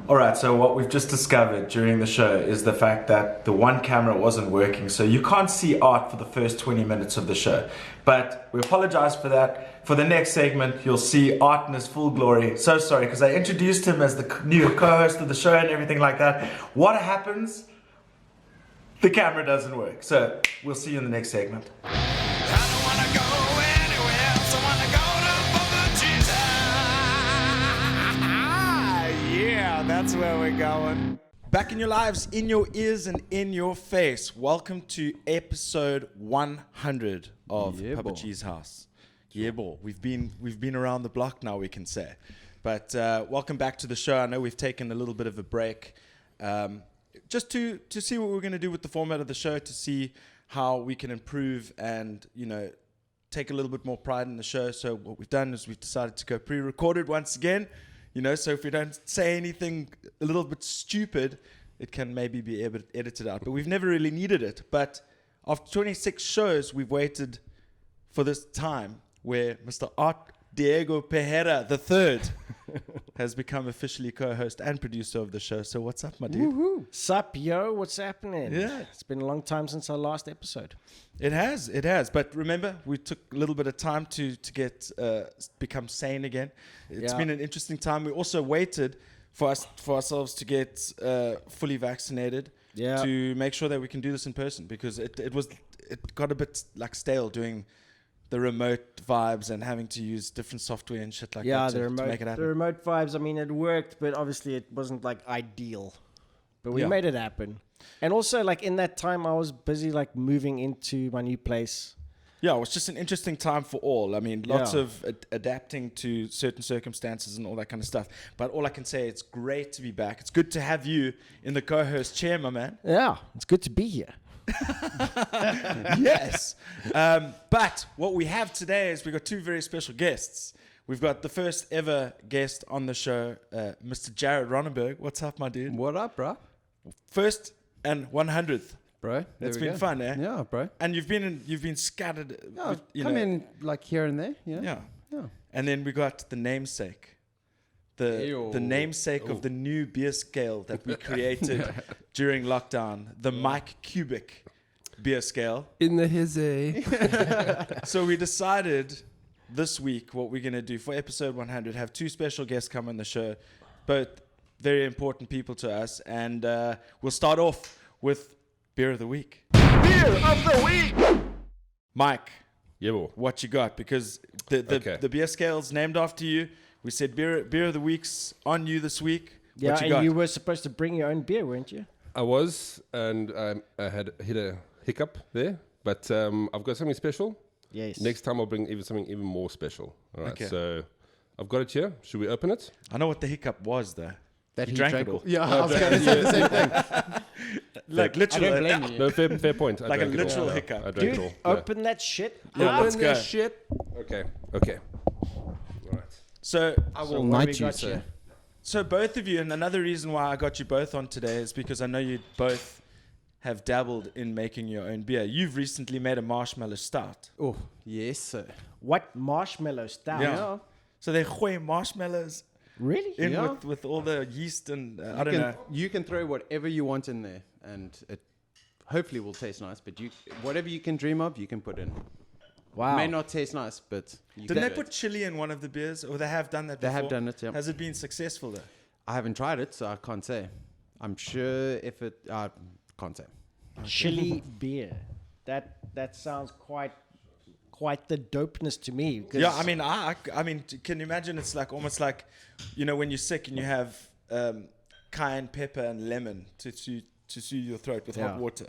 Alright, so what we've just discovered during the show is the fact that the one camera wasn't working, so you can't see Art for the first 20 minutes of the show. But we apologize for that. For the next segment, you'll see Art in his full glory. So sorry, because I introduced him as the new co-host of the show and everything like that. What happens? The camera doesn't work. So we'll see you in the next segment. That's where we're going. Back in your lives, in your ears, and in your face. Welcome to episode 100 of Papa G's House. Yeah, boy. We've been around the block now, we can say. But welcome back to the show. I know we've taken a little bit of a break, just to see what we're going to do with the format of the show, to see how we can improve and take a little bit more pride in the show. So what we've done is we've decided to go pre-recorded once again. So if we don't say anything a little bit stupid, it can maybe be edited out. But we've never really needed it. But after 26 shows, we've waited for this time where Mr. Art Diego Pereira III has become officially co-host and producer of the show. So what's up, my dude? Woohoo! Sup, yo? What's happening? Yeah. It's been a long time since our last episode. It has. But remember, we took a little bit of time to get become sane again. It's been an interesting time. We also waited for ourselves to get fully vaccinated to make sure that we can do this in person, because it got a bit like stale doing the remote vibes and having to use different software and shit like that to make it happen. The remote vibes, I mean, it worked, but obviously it wasn't like ideal. But we made it happen. And also, like, in that time, I was busy like moving into my new place. Yeah, it was just an interesting time for all. I mean, lots of adapting to certain circumstances and all that kind of stuff. But all I can say, it's great to be back. It's good to have you in the co-host chair, my man. Yeah, it's good to be here. Yes. But what we have today is we've got two very special guests. We've got the first ever guest on the show, Mr. Jared Ronenberg. What's up, my dude? What up, bro? First and 100th. Bro, it's been fun, eh? Yeah, bro. And you've been scattered. Yeah, come in like here and there. Yeah. And then we got the namesake. The namesake of the new beer scale that we created during lockdown, the Mike Cubic beer scale. In the hizzy. So we decided this week what we're going to do for episode 100, have two special guests come on the show, both very important people to us. And we'll start off with Beer of the Week. Beer of the Week! Mike, Yeah, boy. what you got? Because the beer scale's named after you. We said beer of the week's on you this week. Yeah, what you and got? you were supposed to bring your own beer, weren't you? I was, and I had hit a hiccup there, but I've got something special. Yes. Next time I'll bring something even more special. All right, Okay. so I've got it here. Should we open it? I know what the hiccup was, though. That You he drank it all. Yeah, I was going to say the same thing. Like I literally, don't blame you. No, fair point. I like a drank it all. literal Yeah, hiccup. I drank Dude, it all. open that shit. Yeah, let's Open this go. shit. Okay. All right. So I So will what we knight you, got sir. here? So both of you, and another reason why I got you both on today is because I know you both have dabbled in making your own beer. You've recently made a marshmallow stout. Oh, yes, sir. What marshmallow stout? Yeah. So they gooi marshmallows Really? in Yeah. with all the yeast and I don't know. You can throw whatever you want in there, and it hopefully will taste nice. But whatever you can dream of, you can put in. Wow. It may not taste nice, but you Didn't can they do put it. chili in one of the beers, or they have done that They before? have done it, yeah. Has it been successful though? I haven't tried it, so I can't say. I'm sure if it... can't say. Chili beer. That sounds quite the dopeness to me. 'cause- Yeah, I mean, can you imagine? It's like almost like, when you're sick and you have cayenne pepper and lemon to soothe your throat with hot Yeah. water.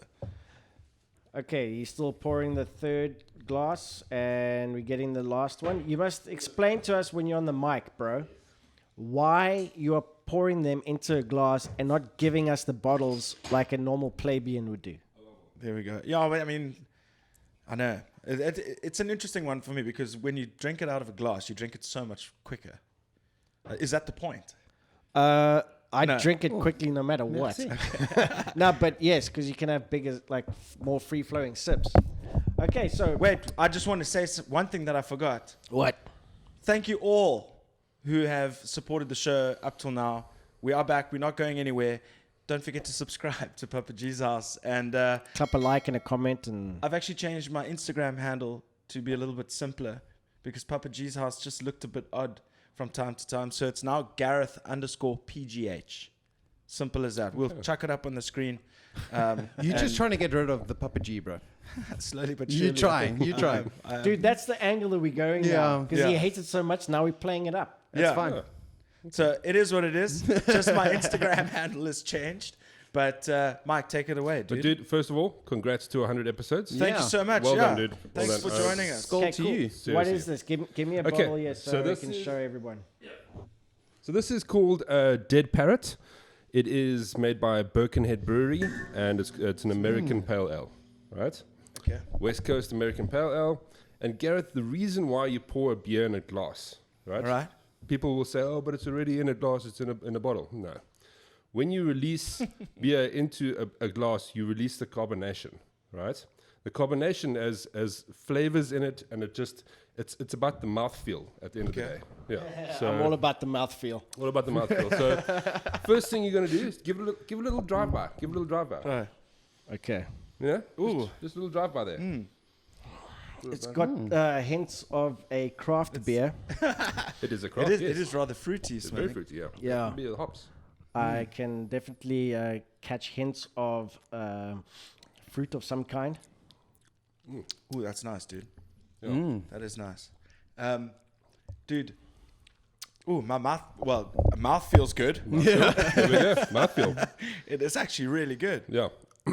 Okay, he's still pouring the third glass, and we're getting the last one. You must explain to us when you're on the mic, bro, why you are pouring them into a glass and not giving us the bottles like a normal plebeian would do. There we go. Yeah, but I mean, I know. It's an interesting one for me because when you drink it out of a glass, you drink it so much quicker. Is that the point? I No. drink it quickly no matter what. No, but yes, because you can have bigger, like more free-flowing sips. Okay, so Wait, I just want to say one thing that I forgot. what? Thank you all who have supported the show up till now we are back. We're not going anywhere. Don't forget to subscribe to Papa G's House. And Clap a like and a comment, and I've actually changed my Instagram handle to be a little bit simpler because Papa G's House just looked a bit odd from time to time. So it's now Gareth_PGH. Simple as that. We'll chuck it up on the screen. You're just trying to get rid of the Papa G, bro. Slowly but surely. You're trying. You're trying. dude, that's the angle that we're going now. Because he hates it so much, now we're playing it up. It's fine. So it is what it is. Just my Instagram handle has changed. But Mike, take it away, dude. But dude, first of all, congrats to 100 episodes. Thank you so much. Well done, dude. Well Thanks done. for joining us. Skull to you. What Seriously. is this? Give me a Okay, bottle here so we this can is- show everyone. So this is called Dead Parrot. It is made by Birkenhead Brewery, and it's an American Pale Ale, right? Okay. West Coast American Pale Ale. And Gareth, the reason why you pour a beer in a glass, right? All right. People will say, oh, but it's already in a glass, it's in a bottle. No. When you release beer into a glass, you release the carbonation, right? The carbonation has flavors in it, and it's about the mouthfeel at the end of the day. Yeah. So I'm all about the mouthfeel. all about the mouthfeel. So first thing you're gonna do is give it a little drive by. Give it a little drive by. Right. Okay. Yeah. Ooh. Just a little drive by there. It's got hints of a craft beer. It is a craft. It yes. is rather fruity It's very smelling. fruity. Yeah. Yeah. Beer, the hops. I can definitely catch hints of fruit of some kind. Ooh, that's nice, dude. Yeah. That is nice. Dude. Ooh, my mouth feels good. Yeah. Mouthfeel. It is actually really good. Yeah.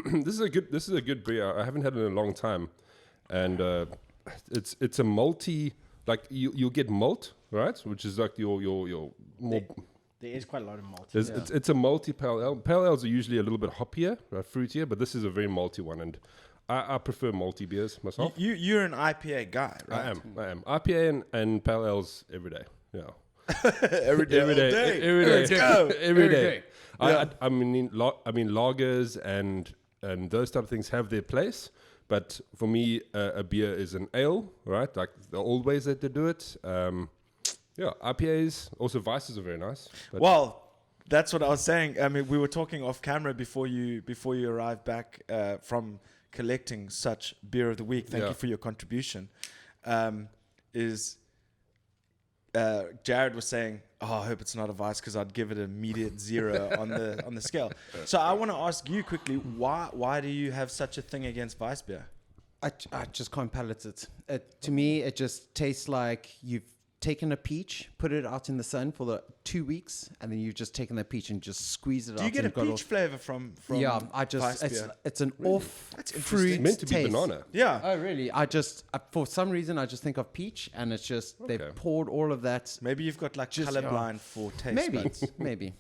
This is a good beer. I haven't had it in a long time, and it's a malty. Like you'll get malt, right? Which is like your more. There is quite a lot of malt. It's a malty pale ale. Pale ales are usually a little bit hoppier, fruitier, but this is a very malty one, and I prefer malty beers myself. You're an IPA guy, right? I am. IPA and pale ales every day. Yeah. Every day. Every day. Let's go. Every day. I mean lagers and those type of things have their place, but for me, a beer is an ale, right? Like the old ways that they do it. Yeah, IPAs, also Vices are very nice. But Well, that's what I was saying. I mean, we were talking off camera before you arrived back from collecting such beer of the week. Thank Yeah. you for your contribution. Jared was saying, "Oh, I hope it's not a Vice because I'd give it an immediate 0 on the scale." So I want to ask you quickly, why do you have such a thing against Vice beer? I just can't palate it. To me, it just tastes like you've taken a peach, put it out in the sun for the 2 weeks, and then you've just taken that peach and just squeezed it out. Do you get a and got peach flavor from Yeah, Vice it's beer? it's an off That's interesting. fruit it's meant to be taste. banana. Yeah. Oh really? For some reason I just think of peach, and it's just they've Okay. poured all of that. Maybe you've got like Just- colorblind for taste Maybe, buds. maybe.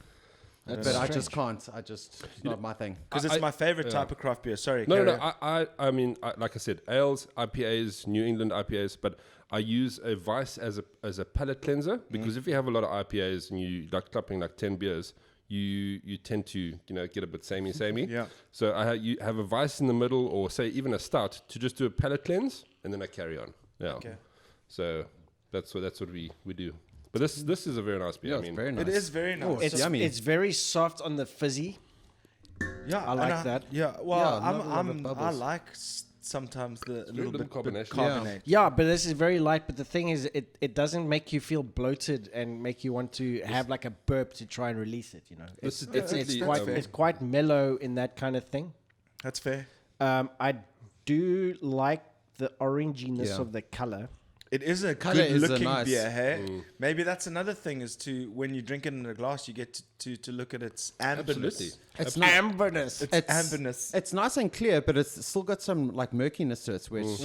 That's But I strange. just can't. It's not my thing. Because it's my favorite type of craft beer. Sorry. No, carry no. on. I mean, like I said, ales, IPAs, New England IPAs, but I use a Vice as a palate cleanser because if you have a lot of IPAs and you like clapping like 10 beers, you tend to get a bit samey. Yeah. So you have a Vice in the middle, or say even a stout, to just do a palate cleanse, and then I carry on. Yeah. Okay. So that's what we do. But this is a very nice beer. Yeah, I it's mean, very nice. It is very nice. It's yummy. It's very soft on the fizzy. Yeah, I like that. Yeah, well, Yeah, love the I bubbles. like sometimes the little little bit carbonation. carbonate. Yeah, but this is very light. But the thing is, it doesn't make you feel bloated and make you want to have like a burp to try and release it. This is It's definitely, quite it's quite mellow in that kind of thing. That's fair. I do like the oranginess Yeah. of the color. It is a Colour is a good-looking nice- beer, hey? Maybe that's another thing is to when you drink it in a glass, you get to look at its amberness. Absolutely. It's not. Amberness. It's amberness. It's nice and clear, but it's still got some like murkiness to it, which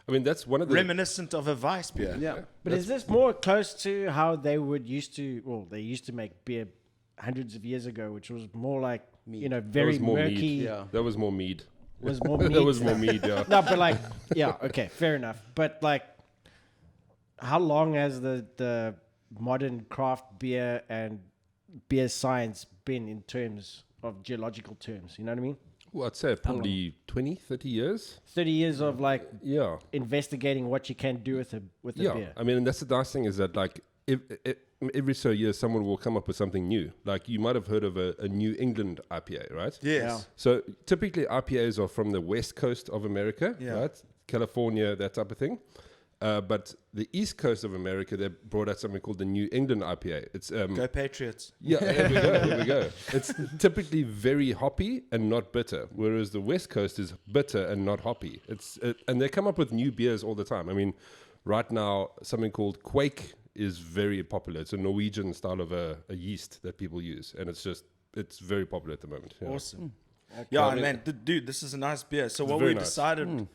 I mean, that's one of the Reminiscent of a Vice beer. yeah. But is this more close to how they used to make beer hundreds of years ago, which was more like that very was more murky. mead. Yeah. That was more mead. Was more mead. That was more mead. Yeah. No, but like, yeah, okay, fair enough. But like, how long has the modern craft beer and beer science been in terms of geological terms? You know what I mean? Well, I'd say probably 20, 30 years. 30 years of like Yeah. investigating what you can do with a Yeah. beer. I mean, that's the nice thing is that like every so year someone will come up with something new. Like you might have heard of a New England IPA, right? Yes. Yeah. So typically IPAs are from the west coast of America, Yeah. right? California, that type of thing. But the east coast of America, they brought out something called the New England IPA. It's Go Patriots. yeah, there we go. It's typically very hoppy and not bitter, whereas the west coast is bitter and not hoppy. And they come up with new beers all the time. I mean, right now something called Quake is very popular. It's a Norwegian style of a yeast that people use, and it's very popular at the moment. Yeah. Awesome. Yeah, and man, dude, this is a nice beer. So what very we nice. decided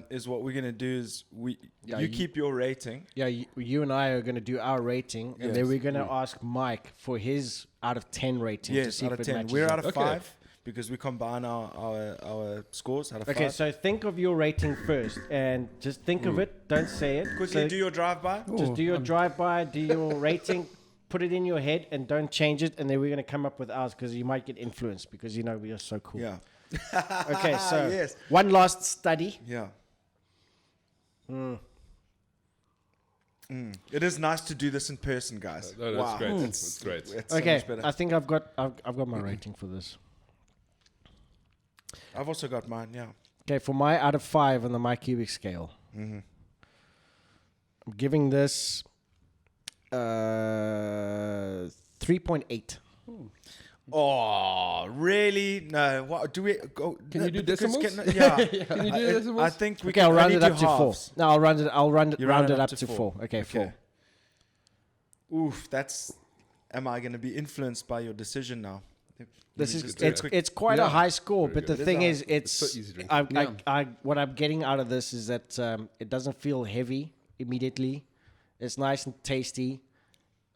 is what we're gonna do is you keep your rating. Yeah, you and I are going to do our rating, and then Yes. we're going to ask Mike for his out of 10 rating to Yes, see out if of it 10. matches We're up. out of Okay. 5 because we combine our scores out of 5. Okay, so think of your rating first, and just think of it. Don't say it. quickly So do your drive-by. just do your drive-by, do your rating, put it in your head, and don't change it. And then we're going to come up with ours because you might get influenced because we are so cool. Yeah, Okay, so Yes. one last study. yeah. It is nice to do this in person, guys. No, that's wow, great. That's great. It's so Okay, much better. I think I've got my rating for this. I've also got mine. Yeah. Okay, for my out of 5 on the My Cubic scale, I'm giving this 3.8. Oh, really? No. What do we go? Can you do because decimals? yeah. Can you do decimals? I think we Okay, can I'll round only it do up to 4. halves. No, I'll round it up to 4. 4. Okay, 4. Oof, that's. Am I going to be influenced by your decision now? This Let me is just do a quick- it's quite Yeah. a high score, Very but the good. thing It is, it's so easy drinking. what I'm getting out of this is that it doesn't feel heavy immediately. It's nice and tasty.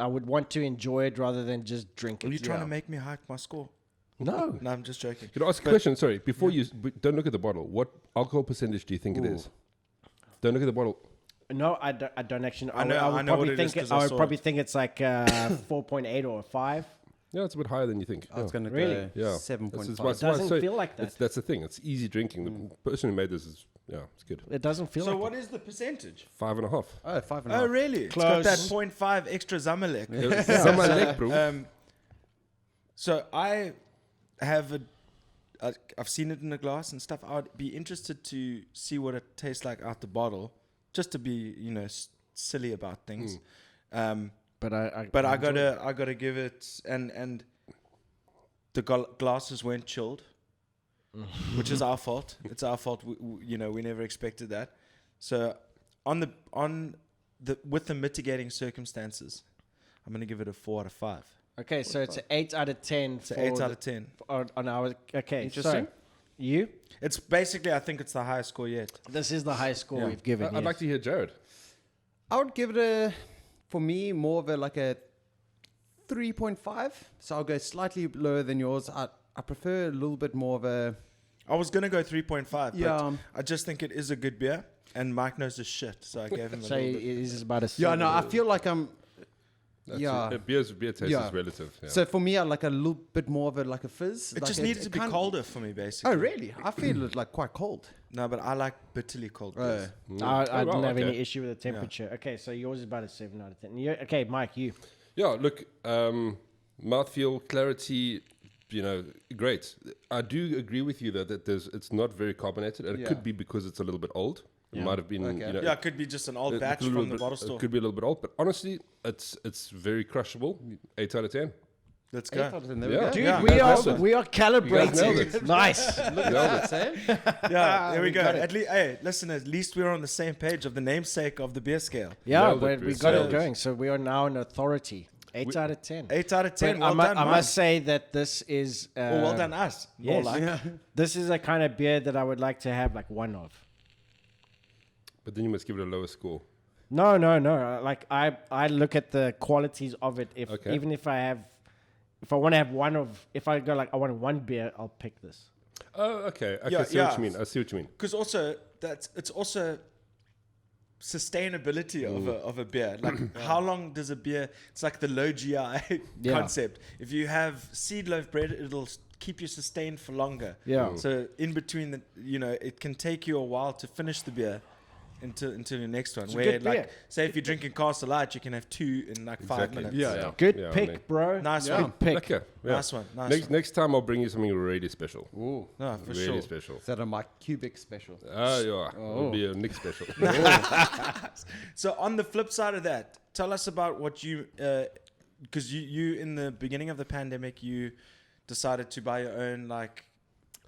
I would want to enjoy it rather than just drink it. Are you trying to make me hike my score? No. No, I'm just joking. Can I ask a question? Sorry, before don't look at the bottle. What alcohol percentage do you think it is? Don't look at the bottle. No, I don't actually know. I know- I I would know what probably it is think 'cause I I would saw probably it. think it's like 4.8 or a 5. Yeah, it's a bit higher than you think. I was going to Really? go Yeah. 7.5. It doesn't feel like that. That's the thing. It's easy drinking. The person who made this is it's good. It doesn't feel So like what is the percentage? 5.5. Oh, 5.5. Oh, really? It's got that 0.5 extra Zamalek. Someone leg, bro. So I have I've seen it in a glass and stuff. I'd be interested to see what it tastes like out the bottle, just to be silly about things. But I gotta give it and the glasses weren't chilled, which is our fault. It's our fault. We never expected that. So with the mitigating circumstances, I'm gonna give it a 4 out of 5. Okay, so it's an 8 out of 10. So 8 out of 10. On our okay. Interesting. So you? It's basically, I think it's the highest score yet. This is the highest score we've given. I'd like to hear Jared. I would give it for me, more of a 3.5. So I'll go slightly lower than yours. I prefer a little bit more of a... I was gonna go 3.5, but Yeah. I just think it is a good beer, and Mike knows his shit, so I gave him a So little it bit. is about a Yeah, 7. no, I feel like I'm... Beer taste Yeah. is relative. Yeah. So for me, I like a little bit more of a fizz. It Like just needed to be can't- colder for me, basically. Oh, really? I feel it like quite cold. No, but I like bitterly cold beers. I Oh, didn't wow, have any okay. issue with the temperature. Okay, so yours is about a 7 out of 10. Okay, Mike, you. Yeah, look, mouthfeel, clarity, great. I do agree with you that it's not very carbonated, and it could be because it's a little bit old. It might have been, Okay. Yeah, it could be just an old it batch could be a from little the bottle bit- store. It could be a little bit old, but honestly, it's very crushable. 8 out of 10. Let's 8 go. out of 10, there Yeah. we go. Dude, Yeah, we that's are awesome. we are calibrated. nailed it. Nice. Yeah, there we go. got it. At least, hey, listen, at least we're on the same page of the namesake of the beer scale. Yeah, Nailed it, but we Bruce. got Nailed it it. going. So we are now an authority. 8 out of 10. 8 out of 10. But Well done, I Mike. must say that this is Oh, well done, us. Yes. More like. This is a kind of beer that I would like to have like one of. But then you must give it a lower score. No. Like I look at the qualities of it. Okay. Even if I want to have one of, if I go like I want one beer, I'll pick this. Oh, okay. I Yeah, see what yeah. you mean. I see what you mean. Because also, it's also sustainability of a beer. Like, how long does a beer... It's like the low GI Yeah. concept. If you have seed loaf bread, it'll keep you sustained for longer. Yeah. So in between, it can take you a while to finish the beer. until your next one. It's a Where good like, beer. say if you're drinking Castle Light, you can have 2 in like 5 Exactly. minutes. Yeah. Good Yeah, pick, I mean- bro. Nice Yeah. one. Pick. Okay. Yeah. Nice one. Nice one. Next time I'll bring you something really special. Ooh. No, for Really sure. special. Is that a Mike Cubic special? Ah, yeah. It'll be a Nick special. So on the flip side of that, tell us about what you, because you in the beginning of the pandemic, you decided to buy your own like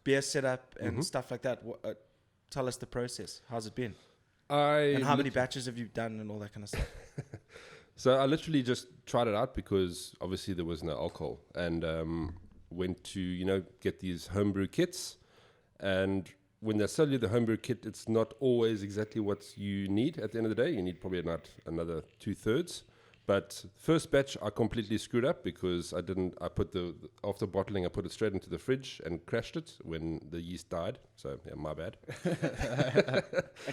beer setup and stuff like that. Tell us the process. How's it been? And how many batches have you done and all that kind of stuff? So I literally just tried it out because obviously there was no alcohol, and went to get these homebrew kits. And when they sell you the homebrew kit, it's not always exactly what you need. At the end of the day, you need probably another 2/3. But first batch I completely screwed up because I put after bottling I put it straight into the fridge and crashed it when the yeast died. So yeah, my bad.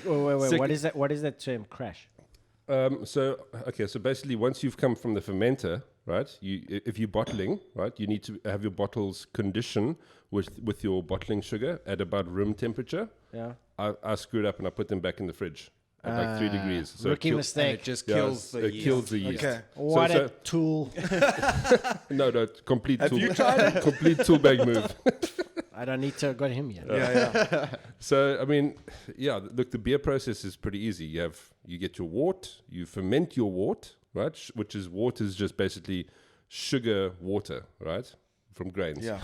Wait. What is that term? Crash. So basically once you've come from the fermenter, right, if you're bottling, right, you need to have your bottles condition with your bottling sugar at about room temperature. Yeah. I screwed up and I put them back in the fridge at like 3 degrees. So Rookie And mistake. it just yeah, kills the it yeast. kills the yeast. Okay. What so- a tool. No, complete Have tool. you tried Complete tool bag move. I don't need to have got him yet. Yeah. So I mean, yeah. Look, the beer process is pretty easy. You get your wort, you ferment your wort, right? Wort is just basically sugar water, right, from grains. Yeah.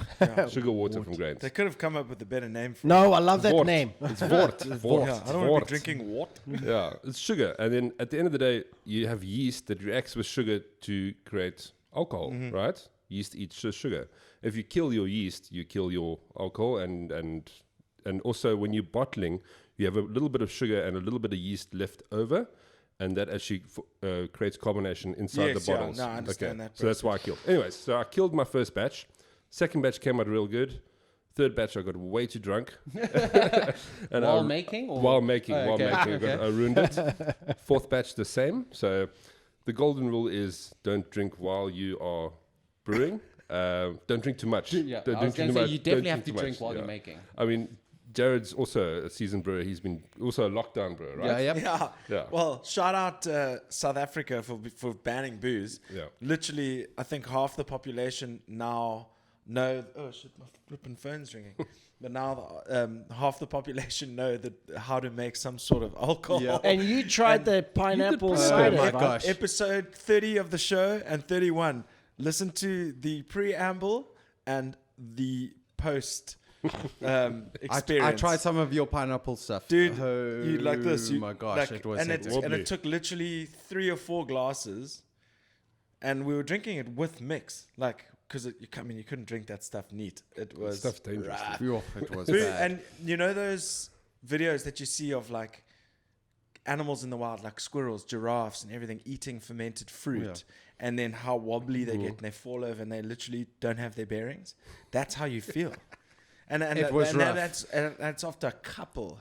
Sugar water from grains. They could have come up with a better name for No, I love that Wort. name. It's wort. Wort. Yeah, I don't want Wort. to be drinking water. Yeah, it's sugar, and then at the end of the day, you have yeast that reacts with sugar to create alcohol, right? Yeast eats sugar. If you kill your yeast, you kill your alcohol, and also when you're bottling, you have a little bit of sugar and a little bit of yeast left over, and that actually creates carbonation inside Yes, the yeah. bottles. No, I understand that So that's why I killed. Anyways, so I killed my first batch. Second batch came out real good. Third batch, I got way too drunk. And While making? Or? While making, Oh, okay. I ruined it. Fourth batch, the same. So the golden rule is don't drink while you are brewing. Don't drink too much. Yeah, Don't I was drink going too to say much. you Don't definitely have to too much. drink while Yeah. you're making. I mean, Jared's also a seasoned brewer. He's been also a lockdown brewer, right? Yeah, yep. Yeah. Yeah. Well, shout out South Africa for banning booze. Yeah. Literally, I think half the population now know. Oh shit, my flipping phone's ringing. But now half the population know how to make some sort of alcohol. Yeah. And you tried the pineapple pineapple. cider. Oh my right? gosh. Episode 30 of the show and 31. Listen to the preamble and the post experience. I tried some of your pineapple stuff. Dude, oh you like this? You, my gosh, like, it was and hectic. it took literally 3 or 4 glasses, and we were drinking it with mix, like because you couldn't drink that stuff neat. It was Stuff's dangerous. rough. Phew, it was Dude, bad. and you know those videos that you see of like animals in the wild, like squirrels, giraffes, and everything eating fermented fruit, and then how wobbly they get and they fall over and they literally don't have their bearings. That's how you feel. And It was rough. That's after a couple.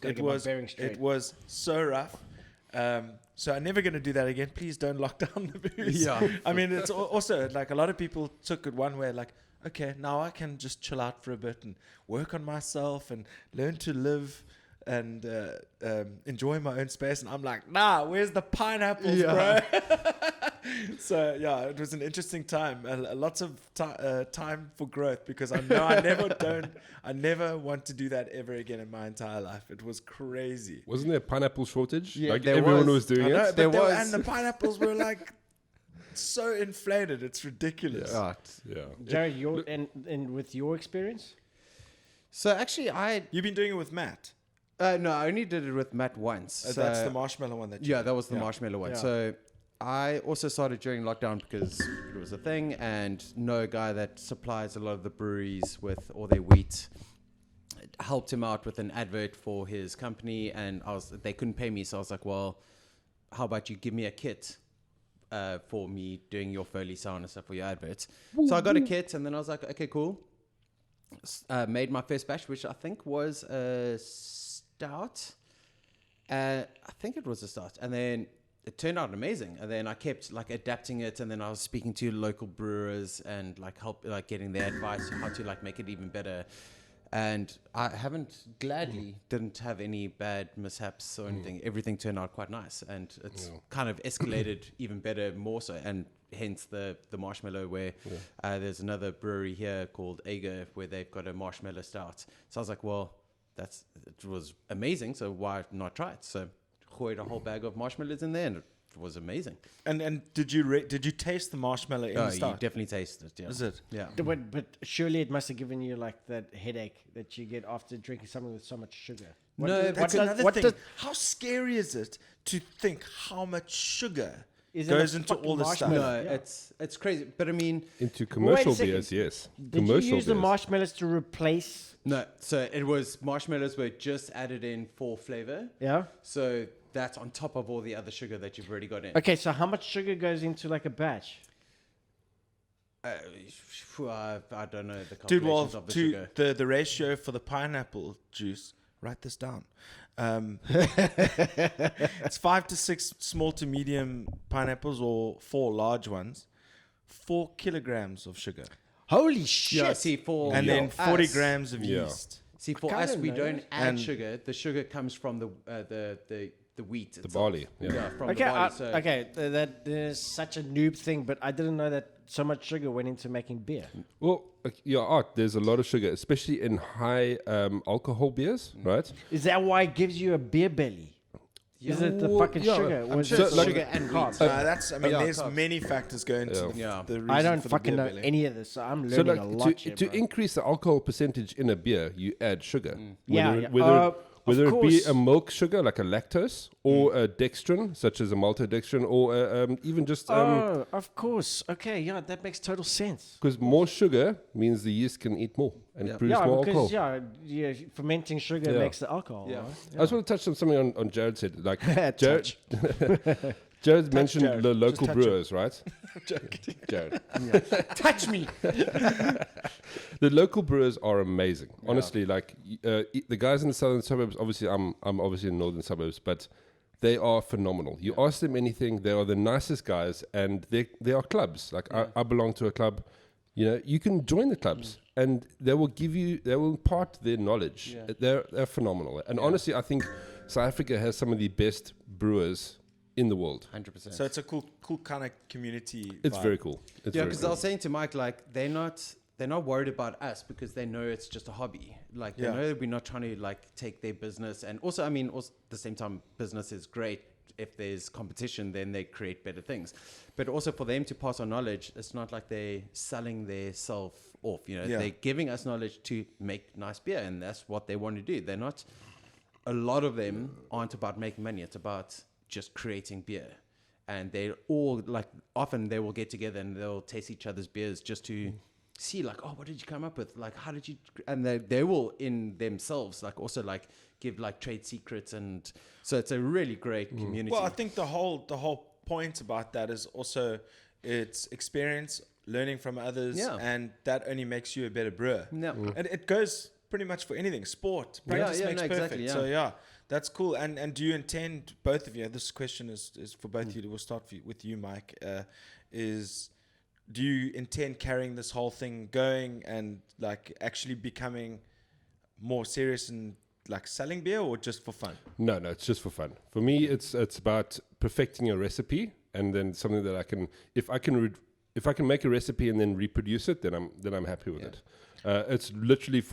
Gotta get my bearings straight. It was so rough. So I'm never going to do that again. Please don't lock down the booze. Yeah. I mean, it's also like a lot of people took it one way, like, okay, now I can just chill out for a bit and work on myself and learn to live and enjoy my own space. And I'm like, nah, where's the pineapples, bro? So yeah, it was an interesting time. Lots of time for growth because I know I never want to do that ever again in my entire life. It was crazy. Wasn't there a pineapple shortage? Yeah, like there everyone was. was doing I know, it. but There was. and the pineapples were like so inflated. It's ridiculous. Right. Yeah. Jared, and with your experience? So actually, You've been doing it with Matt. no, I only did it with Matt once. So That's the marshmallow one that you yeah, did. that was the Yeah. marshmallow one. Yeah. So I also started during lockdown because it was a thing, and know a guy that supplies a lot of the breweries with all their wheat. Helped him out with an advert for his company, and they couldn't pay me, so I was like, well, how about you give me a kit for me doing your Foley sound and stuff for your adverts. So I got a kit, and then I was like, okay, cool. Made my first batch, which I think was a stout. I think it was a stout, and then it turned out amazing. And then I kept like adapting it, and then I was speaking to local brewers and like getting their advice on how to like make it even better. And I didn't have any bad mishaps or anything. Everything turned out quite nice, and it's kind of escalated even better, more so, and hence the marshmallow. Where there's another brewery here called Ayrton where they've got a marshmallow stout. So I was like, well, it was amazing. So why not try it? So poured a whole bag of marshmallows in there, and it was amazing. And did you taste the marshmallow in the You start? definitely tasted it. Yeah. Is it? Yeah. But surely it must have given you like that headache that you get after drinking something with so much sugar. That's another thing. How scary is it to think how much sugar Is in goes a into fucking all this stuff? marshmallow? No, Yeah. it's crazy. But I mean, Into Wait a commercial second. beers, yes. Did Commercial you use the beers. marshmallows to replace? no. So it was marshmallows were just added in for flavor. Yeah. So that's on top of all the other sugar that you've already got in. Okay, so how much sugar goes into like a batch? I don't know the Dude, well, calculations of the sugar. the ratio for the pineapple juice, write this down. It's 5 to 6 small to medium pineapples or 4 large ones, 4 kilograms of sugar, Holy shit! Yeah, see for and then 40 us- grams of Yeah. yeast. See for I us, don't we know don't that. add And- sugar. The sugar comes from the wheat, The itself. barley. Yeah. From Okay, the barley. So that is such a noob thing, but I didn't know that so much sugar went into making beer. Well, Art, there's a lot of sugar, especially in high alcohol beers, right? Is that why it gives you a beer belly? Is it the Well, fucking yeah, sugar? I'm Or is sure it it's like- sugar and wheat. There's carbs. many factors going into Yeah. the reason I don't for the fucking beer know belly. any of this, so I'm So, learning a lot to, here, to bro. increase the alcohol percentage in a beer, you add sugar. Yeah, Whether, yeah. whether, Of whether it be course. a milk sugar, like a lactose, or a dextrin, such as a maltodextrin, or even just... Oh, of course. Okay, yeah, that makes total sense. Because more sugar means the yeast can eat more and produce Yeah, more because alcohol. fermenting sugar Yeah. makes the alcohol. Yeah. Right? I just want to touch on something on Jared said. Like, Jared, Touch. Jared mentioned Jared. the Just local touch brewers, right? Jared. Touch me. The local brewers are amazing. Honestly, like the guys in the southern suburbs, obviously I'm obviously in the northern suburbs, but they are phenomenal. You ask them anything, they are the nicest guys, and they are clubs. Like I belong to a club. You know, you can join the clubs and they will impart their knowledge. Yeah. They're phenomenal. And honestly, I think South Africa has some of the best brewers in the world. 100%. So it's a cool kind of community. It's vibe. very cool. It's Yeah, very because cool. I was saying to Mike, like they're not worried about us because they know it's just a hobby. Like they Yeah. know that we're not trying to like take their business. And also, I mean, also at the same time, business is great. If there's competition, then they create better things. But also for them to pass on knowledge, it's not like they're selling their self off. You know, Yeah. they're giving us knowledge to make nice beer, and that's what they want to do. They're not. A lot of them aren't about making money. It's about just creating beer. And they all like often they will get together and they'll taste each other's beers just to see like, oh, what did you come up with? Like, how did you? And they will in themselves like also like give like trade secrets, and so it's a really great community. Well, I think the whole point about that is also it's experience, learning from others, Yeah. and that only makes you a better brewer. Yeah. And it goes pretty much for anything. Sport, practice makes perfect. exactly, So yeah, that's cool. And do you intend, both of you? This question is for both of you. We'll start with you, Mike. Do you intend carrying this whole thing going and like actually becoming more serious and like selling beer, or just for fun? No, it's just for fun. For me, it's about perfecting a recipe, and then something that I can, if I can make a recipe and then reproduce it, then I'm happy with it. It's literally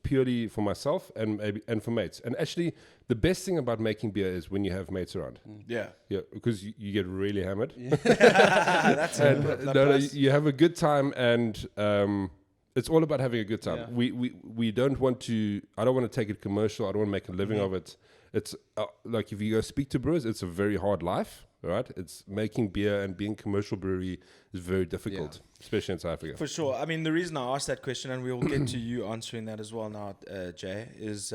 purely for myself and for mates. And actually, the best thing about making beer is when you have mates around. Yeah. Yeah, because you get really hammered. That's And, it. you have a good time, and it's all about having a good time. Yeah. We don't want to. I don't want to take it commercial. I don't want to make a living of it. It's like if you go speak to brewers, it's a very hard life, right? It's making beer and being commercial brewery is very difficult, especially in South Africa. For sure. I mean, the reason I asked that question, and we will get to you answering that as well now, Jay, is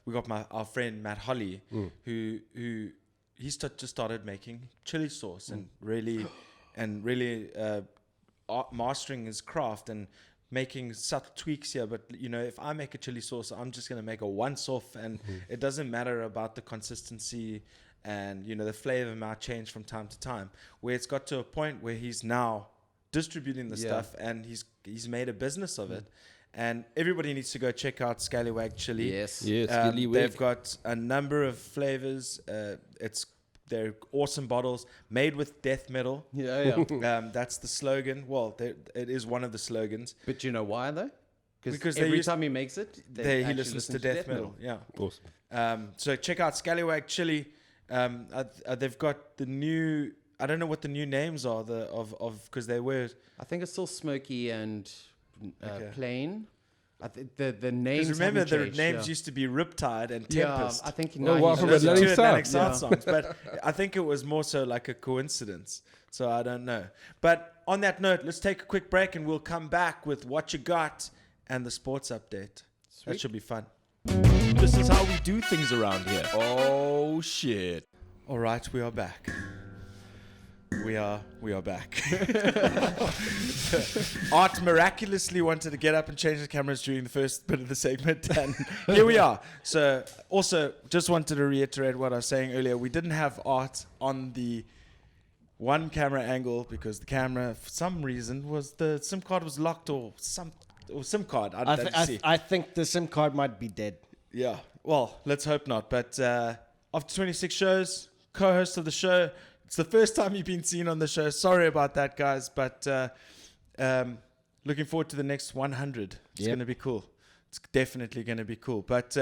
we got our friend Matt Holly, who just started making chili sauce and really mastering his craft and making subtle tweaks here. But you know, if I make a chili sauce, I'm just going to make a once-off, and it doesn't matter about the consistency. And, you know, the flavor might change from time to time, where it's got to a point where he's now distributing the stuff, and he's made a business of it. And everybody needs to go check out Scallywag Chili. Yes. Yes, They've got a number of flavors. They're awesome bottles made with death metal. Yeah. That's the slogan. Well, it is one of the slogans. But you know why though? Because every time he makes it, he listens to death metal. Yeah. Awesome. So check out Scallywag Chili. They've got the new. I don't know what the new names are. Because they were. I think it's still smoky and Okay. plain. I think the names. Remember, the changed, names used to be Riptide and Tempest. I think Oh, wow, from Those are Atlantic two South. Atlantic South songs, but I think it was more so like a coincidence. So I don't know. But on that note, let's take a quick break and we'll come back with Whatchagot and the sports update. That should be fun. This is how we do things around here. Oh shit. All right, we are back. We are back. Art miraculously wanted to get up and change the cameras during the first bit of the segment, and here we are. So, also, just wanted to reiterate what I was saying earlier. We didn't have Art on the one camera angle because the camera, for some reason, the SIM card was locked or SIM card. I think the SIM card might be dead. Yeah. Well, let's hope not. But after 26 shows, co-host of the show. It's the first time you've been seen on the show. Sorry about that, guys. But looking forward to the next 100. It's going to be cool. It's definitely going to be cool. But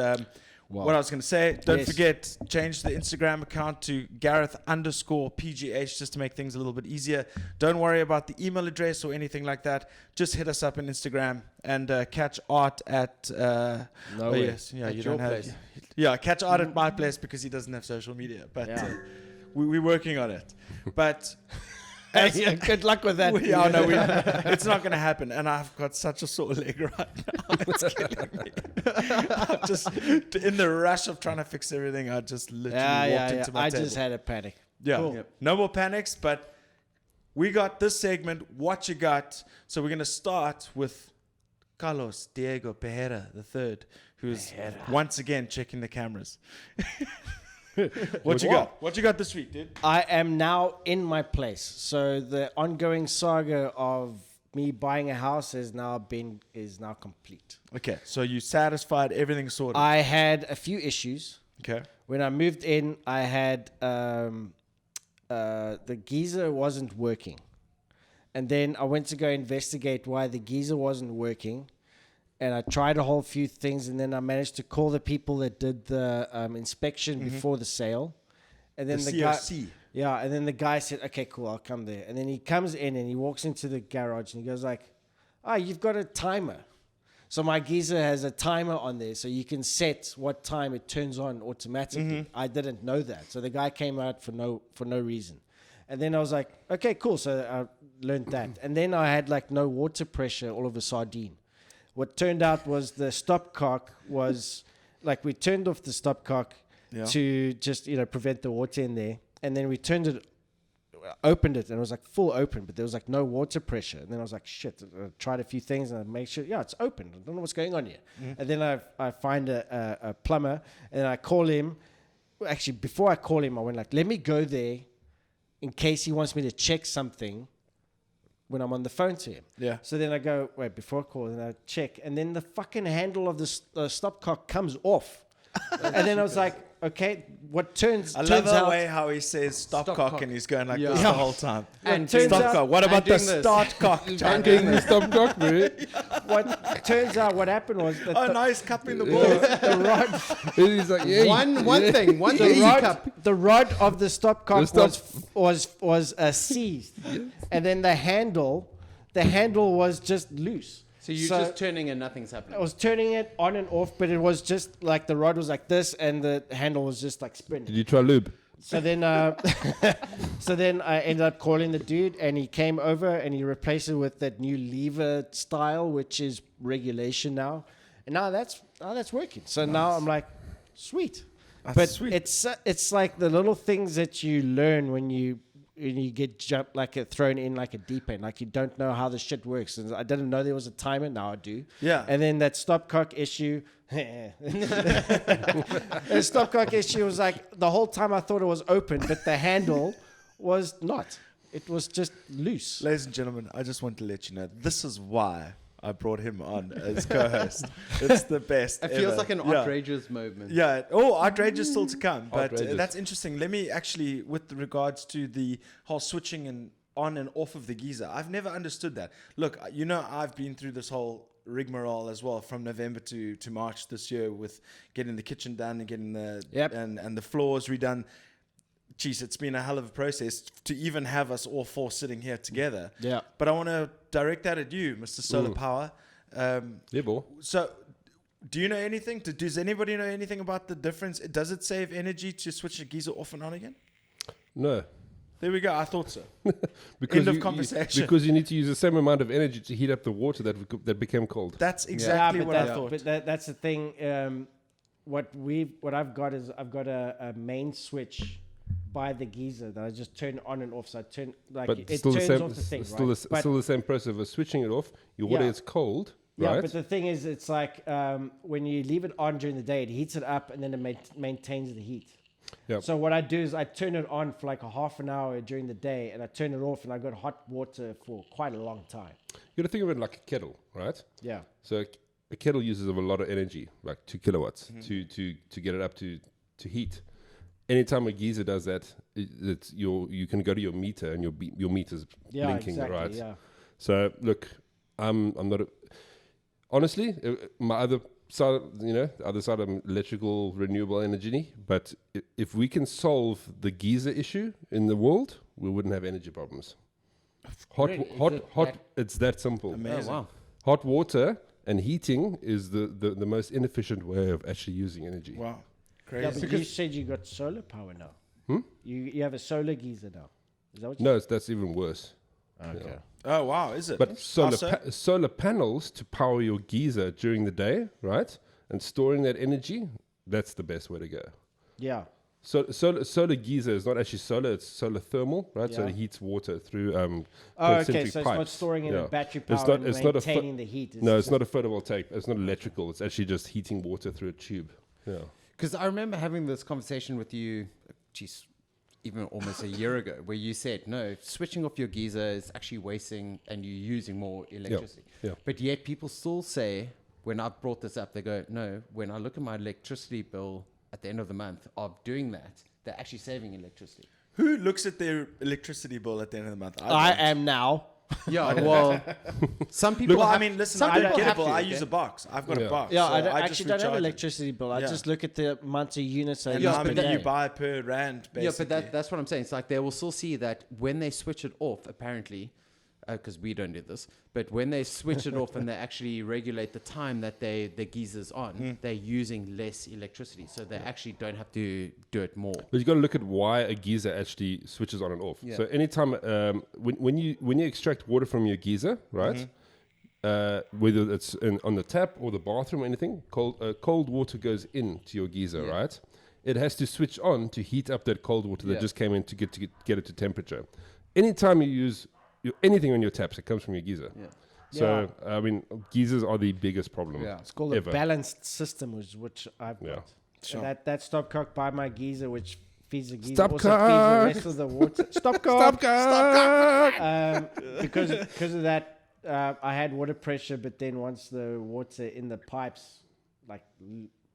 what I was going to say, don't forget, change the Instagram account to Gareth_PGH just to make things a little bit easier. Don't worry about the email address or anything like that. Just hit us up on Instagram and catch Art at... At your place. Yeah, catch Art at my place because he doesn't have social media. But... we're working on it, but good luck with that. It's not going to happen. And I've got such a sore leg right now; it's killing me. I'm just in the rush of trying to fix everything. I just literally walked into my table. I just had a panic. Yeah, Cool. no more panics. But we got this segment. What you got? So we're going to start with Carlos Diego Pereira III, who's once again checking the cameras. What you got? What you got this week, dude? I am now in my place. So the ongoing saga of me buying a house is now complete. Okay, so you satisfied, everything sorted. I had a few issues. Okay. When I moved in, I had the geyser wasn't working. And then I went to go investigate why the geyser wasn't working. And I tried a whole few things, and then I managed to call the people that did the inspection before the sale. And then the COC. guy, and then the guy said, "Okay, cool, I'll come there." And then he comes in and he walks into the garage and he goes like, "You've got a timer." So my geyser has a timer on there, so you can set what time it turns on automatically. I didn't know that, so the guy came out for no reason. And then I was like, "Okay, cool." So I learned that, and then I had like no water pressure all of a sardine. What turned out was the stopcock was like we turned off the stopcock to just prevent the water in there, and then we opened it, and it was like full open, but there was like no water pressure. And then I was like, shit. I tried a few things and I make sure it's open. I don't know what's going on here. And then I find a plumber and I call him. Actually, before I call him, I went like, let me go there in case he wants me to check something when I'm on the phone to him. Yeah. So then I go, wait, before I call, and I check, and then the fucking handle of the stopcock comes off. And then I was like, okay, what turns I love the out, way how he says stopcock and he's going like this Yeah. the whole time. And Stopcock. turns out, What about the doing this. startcock? I'm getting the stopcock, bro. what turns out what happened was that Oh, nice cupping the ball. the rod, He's like, yeah. One thing you cup. the rod of the stopcock The was seized, and then the handle was just loose. So you're just turning and nothing's happening. I was turning it on and off, but it was just like the rod was like this, and the handle was just like spinning. Did you try lube? So then, I ended up calling the dude, and he came over and he replaced it with that new lever style, which is regulation now, and now that's working. So now I'm like, sweet. But sweet. it's like the little things that you learn when you get jumped thrown in like a deep end, like you don't know how the shit works. And I didn't know there was a timer. Now I do. Yeah. And then that stopcock issue. The stopcock issue was like the whole time I thought it was open, but the handle was not. It was just loose. Ladies and gentlemen, I just want to let you know this is why I brought him on as co-host. It's the best. It feels ever. like an outrageous moment. Yeah. Oh, outrageous still to come. But Outrageous. that's interesting. Let me actually, with regards to the whole switching and on and off of the geyser, I've never understood that. Look, I've been through this whole rigmarole as well from November to March this year with getting the kitchen done and getting the and the floors redone. Jeez, it's been a hell of a process to even have us all four sitting here together. Yeah. But I want to direct that at you, Mr. Solar Power. Yeah, boy. So, do you know anything? Does anybody know anything about the difference? Does it save energy to switch a geyser off and on again? No. There we go. I thought so. Because End of conversation. Because you need to use the same amount of energy to heat up the water that became cold. That's exactly but what I thought. But that's the thing. What I've got is I've got a main switch by the geyser that I just turn on and off. So I turn But it still the turns same. off the thing, Still, right? But- still the same process of switching it off. Your water Yeah. is cold, yeah, right? but the thing is, it's like when you leave it on during the day, it heats it up and then it maintains the heat. Yep. So what I do is I turn it on for like a half an hour during the day, and I turn it off, and I got hot water for quite a long time. You got to think of it like a kettle, right? Yeah. So a kettle uses a lot of energy, like 2 kilowatts, to get it up to heat. Anytime a geyser does that, you can go to your meter and your meter's Yeah, blinking, exactly. right? Yeah. So look, I'm not. Honestly, my other side, the other side of electrical renewable energy. But if we can solve the geyser issue in the world, we wouldn't have energy problems. Really? It's that simple. Amazing. Oh, wow. Hot water and heating is the most inefficient way of actually using energy. Wow. Yeah, Crazy. but you said you got solar power now. You have a solar geyser now. Is that what you No, that's even worse. Okay. Oh, wow. Is it? But solar so? solar panels to power your geyser during the day, right? And storing that energy, that's the best way to go. Yeah. So solar geyser is not actually solar; it's solar thermal, right? So Yeah. it heats water through Oh, concentric okay. So it's not pipes. storing in Yeah. a battery It's power not- and it's not a pho- maintaining the heat. No, it's just- not a photovoltaic. It's not electrical. It's actually just heating water through a tube. Yeah. Because I remember having this conversation with you, geez, even almost a year ago, where you said, no, switching off your geyser is actually wasting and you're using more electricity. yeah. But yet people still say, when I've brought this up, they go, no, when I look at my electricity bill at the end of the month of doing that, they're actually saving electricity. Who looks at their electricity bill at the end of the month? I don't. am now. Yeah, well, some people. Well, I have- mean, listen, some I don't people get a have bill. to, I okay? use a box. I've got Yeah. a box. Yeah, so I just actually don't have recharge it. electricity bill. I Yeah. just look at the amount of units. And Yeah, how but many that- you buy per rand, basically. Yeah, but that's what I'm saying. It's like they will still see that when they switch it off, apparently, because we don't do this, but when they switch it off and they actually regulate the time that the geezer's on, they're using less electricity. So they actually don't have to do it more. But you got to look at why a geyser actually switches on and off. Yeah. So anytime when you extract water from your geyser, right? Whether it's on the tap or the bathroom or anything, cold water goes into your geyser, right? It has to switch on to heat up that cold water that Yeah. just came in to get it to temperature. Anytime you use anything on your taps, it comes from your geyser. Yeah. So I mean, geysers are the biggest problem. Yeah. It's called ever. a balanced system, which I've got. Yeah. Sure. And that stopcock by my geyser, which feeds the geyser, Stopcock. also feeds the rest of the water. Stopcock. Stop, Because of that, I had water pressure, but then once the water in the pipes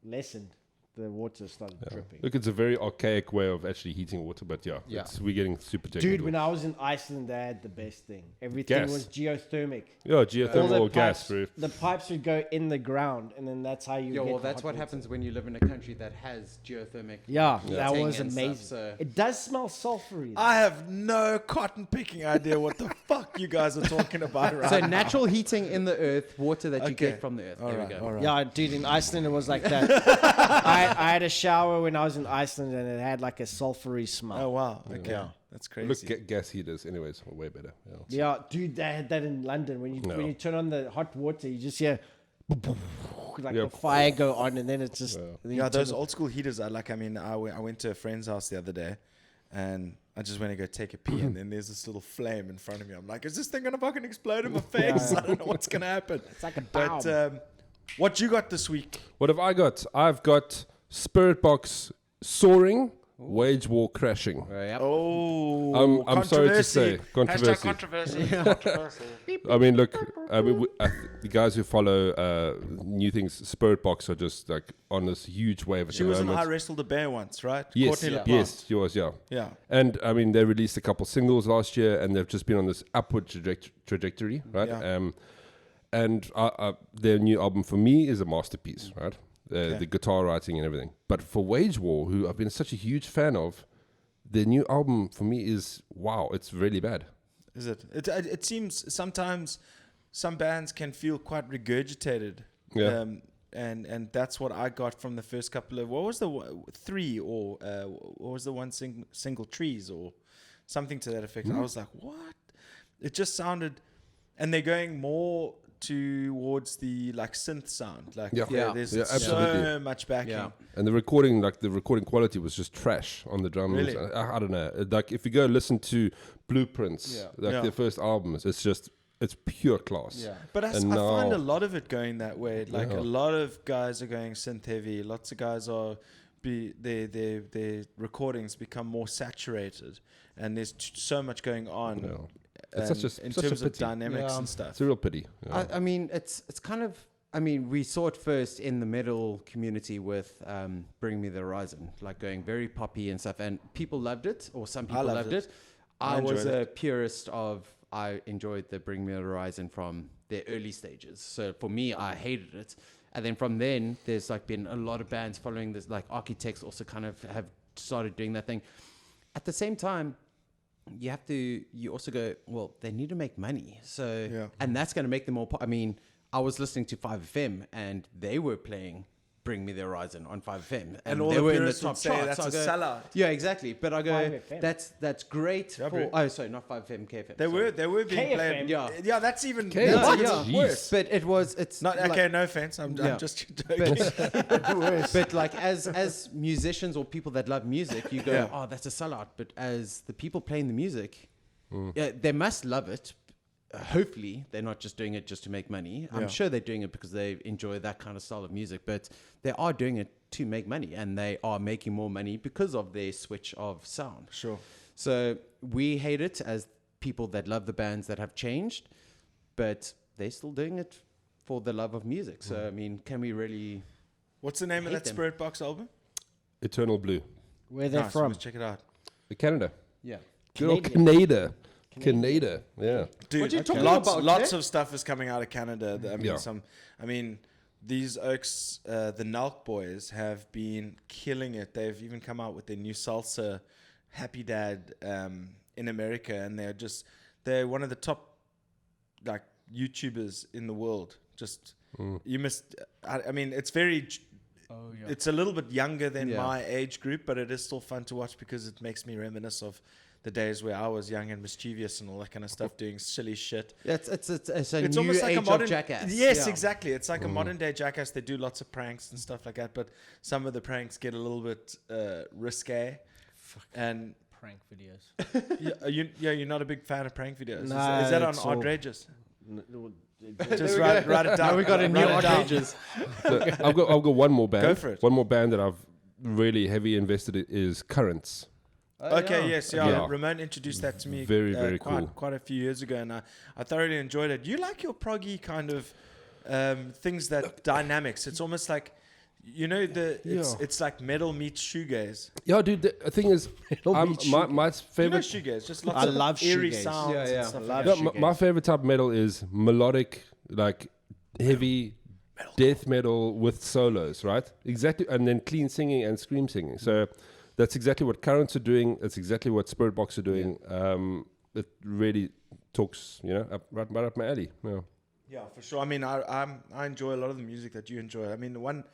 lessened, the water started dripping. Look, it's a very archaic way of actually heating water, but Yeah. we're getting super technical. Dude, when I was in Iceland, they had the best thing. Everything Gas. was geothermic. yeah, All geothermal the or gas, pipes, bro. the pipes would go in the ground, and then that's how you Yeah, get well, the that's hot what water. happens when you live in a country that has geothermic. Yeah, that heating was and amazing. stuff, so- It does smell sulfury. though. I have no cotton picking idea what the fuck you guys are talking about right So now. natural heating in the earth, water that you Okay. get from the earth. All There right, we go. all right. Yeah, dude, in Iceland it was like that. I had a shower when I was in Iceland, and it had like a sulfury smell. Oh, wow. Okay. Yeah. That's crazy. Look, gas heaters, anyways, are way better. Yeah. Yeah, dude, they had that in London. When you turn on the hot water, you just hear like Yeah. the fire go on, and then it's just then you Yeah, turn those it- old school heaters are like, I mean, I went to a friend's house the other day and I just went to go take a pee and then there's this little flame in front of me. I'm like, is this thing going to fucking explode in my face? I don't know what's going to happen. It's like a But bomb. what you got this week? What have I got? I've got Spiritbox soaring Wage war crashing. Yep. Oh, I'm sorry to say, controversy. Hashtag controversy. Controversy. I mean, look, the guys who follow new things, Spiritbox, are just like on this huge wave at She the was in moment. I Wrestled the Bear once, right? Yes, Courtney LaPlante. yes, she was, yeah. Yeah. And I mean, they released a couple singles last year, and they've just been on this upward trajectory, right? Yeah. And their new album for me is a masterpiece, right? The guitar writing and everything. But for Wage War, who I've been such a huge fan of, their new album for me is wow. It's really bad. Is it? It seems sometimes some bands can feel quite regurgitated. Yeah. And that's what I got from the first couple of, what was the three, or what was the one single, Trees, or something to that effect. I was like, what? It just sounded, and they're going more towards the like synth sound. Like there's absolutely. so much backing. Yeah. And the recording quality was just trash on the drums. Really? I don't know. Like if you go listen to Blueprints, their first albums, it's pure class. Yeah. But I And find now- a lot of it going that way. Like a lot of guys are going synth heavy. Lots of guys are their recordings become more saturated, and there's so much going on. Yeah. It's in such a terms of pity. dynamics and stuff. It's a real pity. Yeah. I mean, it's kind of. I mean, we saw it first in the metal community with "Bring Me the Horizon," like going very poppy and stuff, and people loved it, or some people loved it. I was enjoyed a purist of. I enjoyed the "Bring Me the Horizon" from their early stages. So for me, I hated it, and then from then, there's like been a lot of bands following this. Like Architects also kind of have started doing that thing. At the same time, you also go, well, they need to make money. So, and that's going to make them more, I mean, I was listening to 5FM and they were playing Bring Me the Horizon on 5FM. And all they the were in the purists would top say charts. that's I a go, sellout. Yeah, exactly. But I go, 5FM. that's great Yeah, for, bro. oh, sorry, not 5FM, KFM. They were being KFM. played. Yeah. That's even KFM. that's Yeah, even Jeez. worse. but it's Not like, okay. No offense. I'm just joking. but like as musicians or people that love music, you go, oh, that's a sellout. But as the people playing the music, they must love it. Hopefully, they're not just doing it just to make money. I'm sure they're doing it because they enjoy that kind of style of music, but they are doing it to make money, and they are making more money because of their switch of sound. Sure. So we hate it as people that love the bands that have changed, but they're still doing it for the love of music. So, I mean, can we really... What's the name of Hate that them. Spiritbox album? Eternal Blue. Where they're Nice, from? let's check it out. Canada. Yeah. Good old Canadian. Canada. Yeah. Dude, What you talking lots about, of stuff is coming out of Canada. I mean, these Oaks, the Nalk boys have been killing it. They've even come out with their new salsa, Happy Dad, in America, and they're one of the top like YouTubers in the world. Just you must. I mean, it's very. It's a little bit younger than my age group, but it is still fun to watch because it makes me reminisce of the days where I was young and mischievous and all that kind of stuff, doing silly shit. It's a It's new almost like age a modern of Jackass. Yes, Yeah. exactly. It's like a modern day Jackass. They do lots of pranks and stuff like that, but some of the pranks get a little bit risque. And Prank videos. you're not a big fan of prank videos. Nah, is that on it's all- Outrageous? Just Just write it down. Now we got a new Write it down. outrageous. So I've got one more band. Go for it. One more band that I've really heavy invested in is Currents. Okay, yes, Yeah. Ramon introduced that to me Very, very cool. quite a few years ago, and I thoroughly enjoyed it. You like your proggy kind of things that dynamics. It's almost like, it's like metal meets shoegaze. Yeah, dude. The thing is, my favorite. Shoegaze, just lots I of love eerie shoegaze. sounds. Yeah, yeah. And stuff Love like Yeah, that. shoegaze. my favorite type of metal is melodic, like heavy death metal with solos, right? Exactly, and then clean singing and scream singing. So that's exactly what Currents are doing. That's exactly what Spiritbox are doing. It really talks, right up my alley. Yeah. Yeah, for sure. I mean, I enjoy a lot of the music that you enjoy. I mean, the one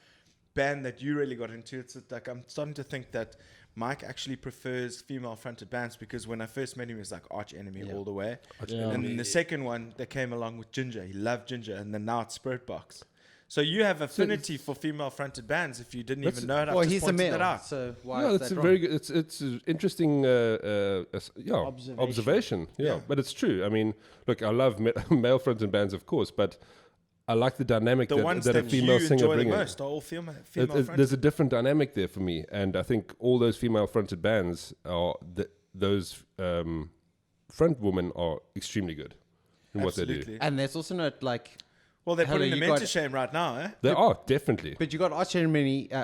band that you really got into, it's like I'm starting to think that Mike actually prefers female-fronted bands, because when I first met him, he was like arch enemy all the way. And then the second one that came along with Ginger, he loved Ginger, and then now it's Spiritbox. So you have affinity for female-fronted bands. If you didn't even know it, I've Well, just he's a pointed male, that out. so why Yeah, is that's that a wrong? very good. It's an interesting observation. Yeah, Yeah. but it's true. I mean, look, I love male fronted bands, of course, but I like the dynamic The ones that a that female you singer enjoy the brings. most are all female There's fronted. a different dynamic there for me, and I think all those female-fronted bands are those front women are extremely good in what they do. Absolutely. And there's also not like, Well, they're Hello, putting the you men got- to shame right now, eh? They are definitely. but you got arch enemy, So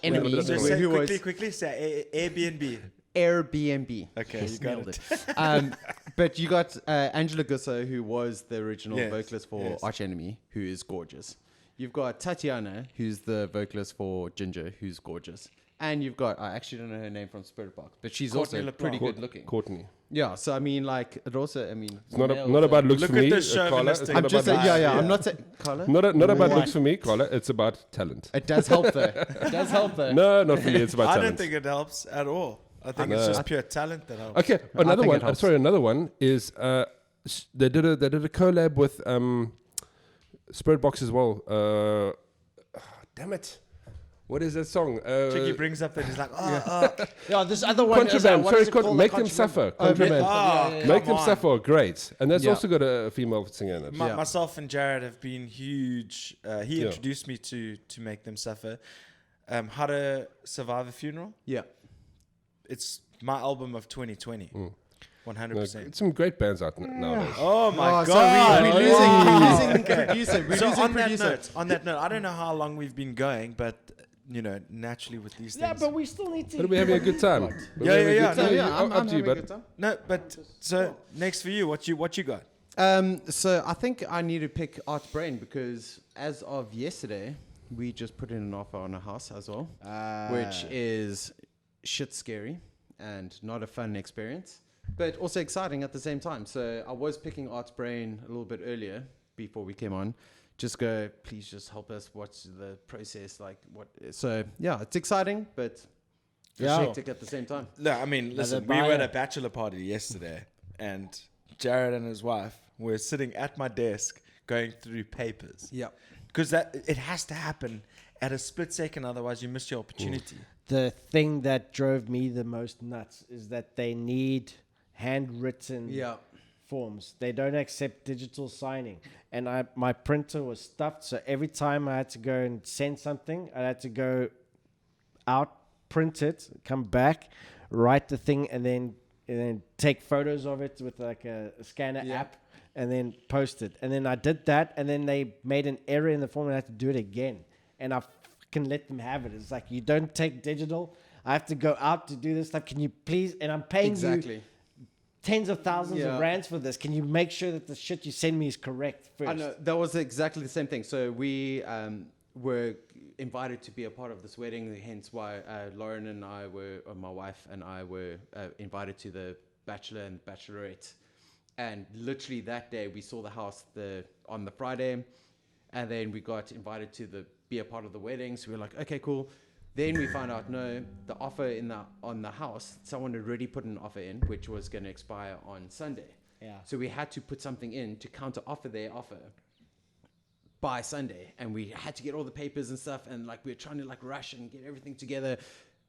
Anyway, say who was quickly, say Airbnb. Airbnb. Okay, Yes, you got nailed it. But you got Angela Gusso, who was the original Yes, vocalist for yes. Arch Enemy, who is gorgeous. You've got Tatiana, who's the vocalist for Ginger, who's gorgeous. And you've got, I actually don't know her name from Spiritbox, but she's Courtney also LeBlanc. pretty good looking. Courtney. Yeah, so I mean, like, it also, I mean, It's not males about are- looks Look for at me, this Carla. It's chauvinistic- not I'm just about saying, looks. yeah, Yeah. I'm not saying, Carla? Not about What? looks for me, Carla. It's about talent. It does help though. It does help though. No, not for you. It's about I talent. don't think it helps at all. I think it's No. just pure talent that helps. Okay, another think one. it helps. Another one is they did a collab with Spiritbox as well. Damn it! What is that song? Chicky brings up that he's like, Yeah, this other one is Contraband. what Sorry, is it called? Make Them Suffer. Contraband. Make Them come on. Suffer. Great, and that's Yeah. also got a female singer in it. Yeah. Myself and Jared have been huge. He Yeah. introduced me to Make Them Suffer. How to Survive a Funeral. Yeah. It's my album of 2020. 100%. It's some great bands out nowadays. Oh my Oh, so god! we're losing, Wow. we're losing producer. We're So losing on producer. that note, I don't know how long we've been going, but naturally with these Yeah, things. but we still need to. But we're having a good time. Yeah, yeah, yeah. So, yeah, I'm Up to you, having a bud. good time. No, but so next for you, what you got? So I think I need to pick Art Brain because as of yesterday, we just put in an offer on a house as well, which is shit scary and not a fun experience, but also exciting at the same time. So I was picking Art Brain a little bit earlier before we came on. Just go, please just help us. What's the process like? So yeah, it's exciting, but Yeah. hectic at the same time. No, I mean, listen, we were at a bachelor party yesterday, and Jared and his wife were sitting at my desk going through papers. Yeah. Because it has to happen at a split second, otherwise you miss your opportunity. The thing that drove me the most nuts is that they need handwritten Yeah. forms. They don't accept digital signing. And my printer was stuffed, so every time I had to go and send something, I had to go out, print it, come back, write the thing, and then take photos of it with like a scanner app, and then post it. And then I did that, and then they made an error in the form, and I had to do it again. And I can let them have it. It's like, you don't take digital. I have to go out to do this stuff. Can you please? And I'm paying you tens of thousands of rands for this. Can you make sure that the shit you send me is correct first? I know that was exactly the same thing. So we were invited to be a part of this wedding, hence why Lauren and I were, or my wife and I were invited to the bachelor and bachelorette. And literally that day, we saw the house on the Friday, and then we got invited to be a part of the wedding. So we were like, okay, cool. Then we found out, no, the offer on the house, someone had already put an offer in, which was going to expire on Sunday. Yeah. So we had to put something in to counter offer their offer by Sunday, and we had to get all the papers and stuff, and like we were trying to like rush and get everything together.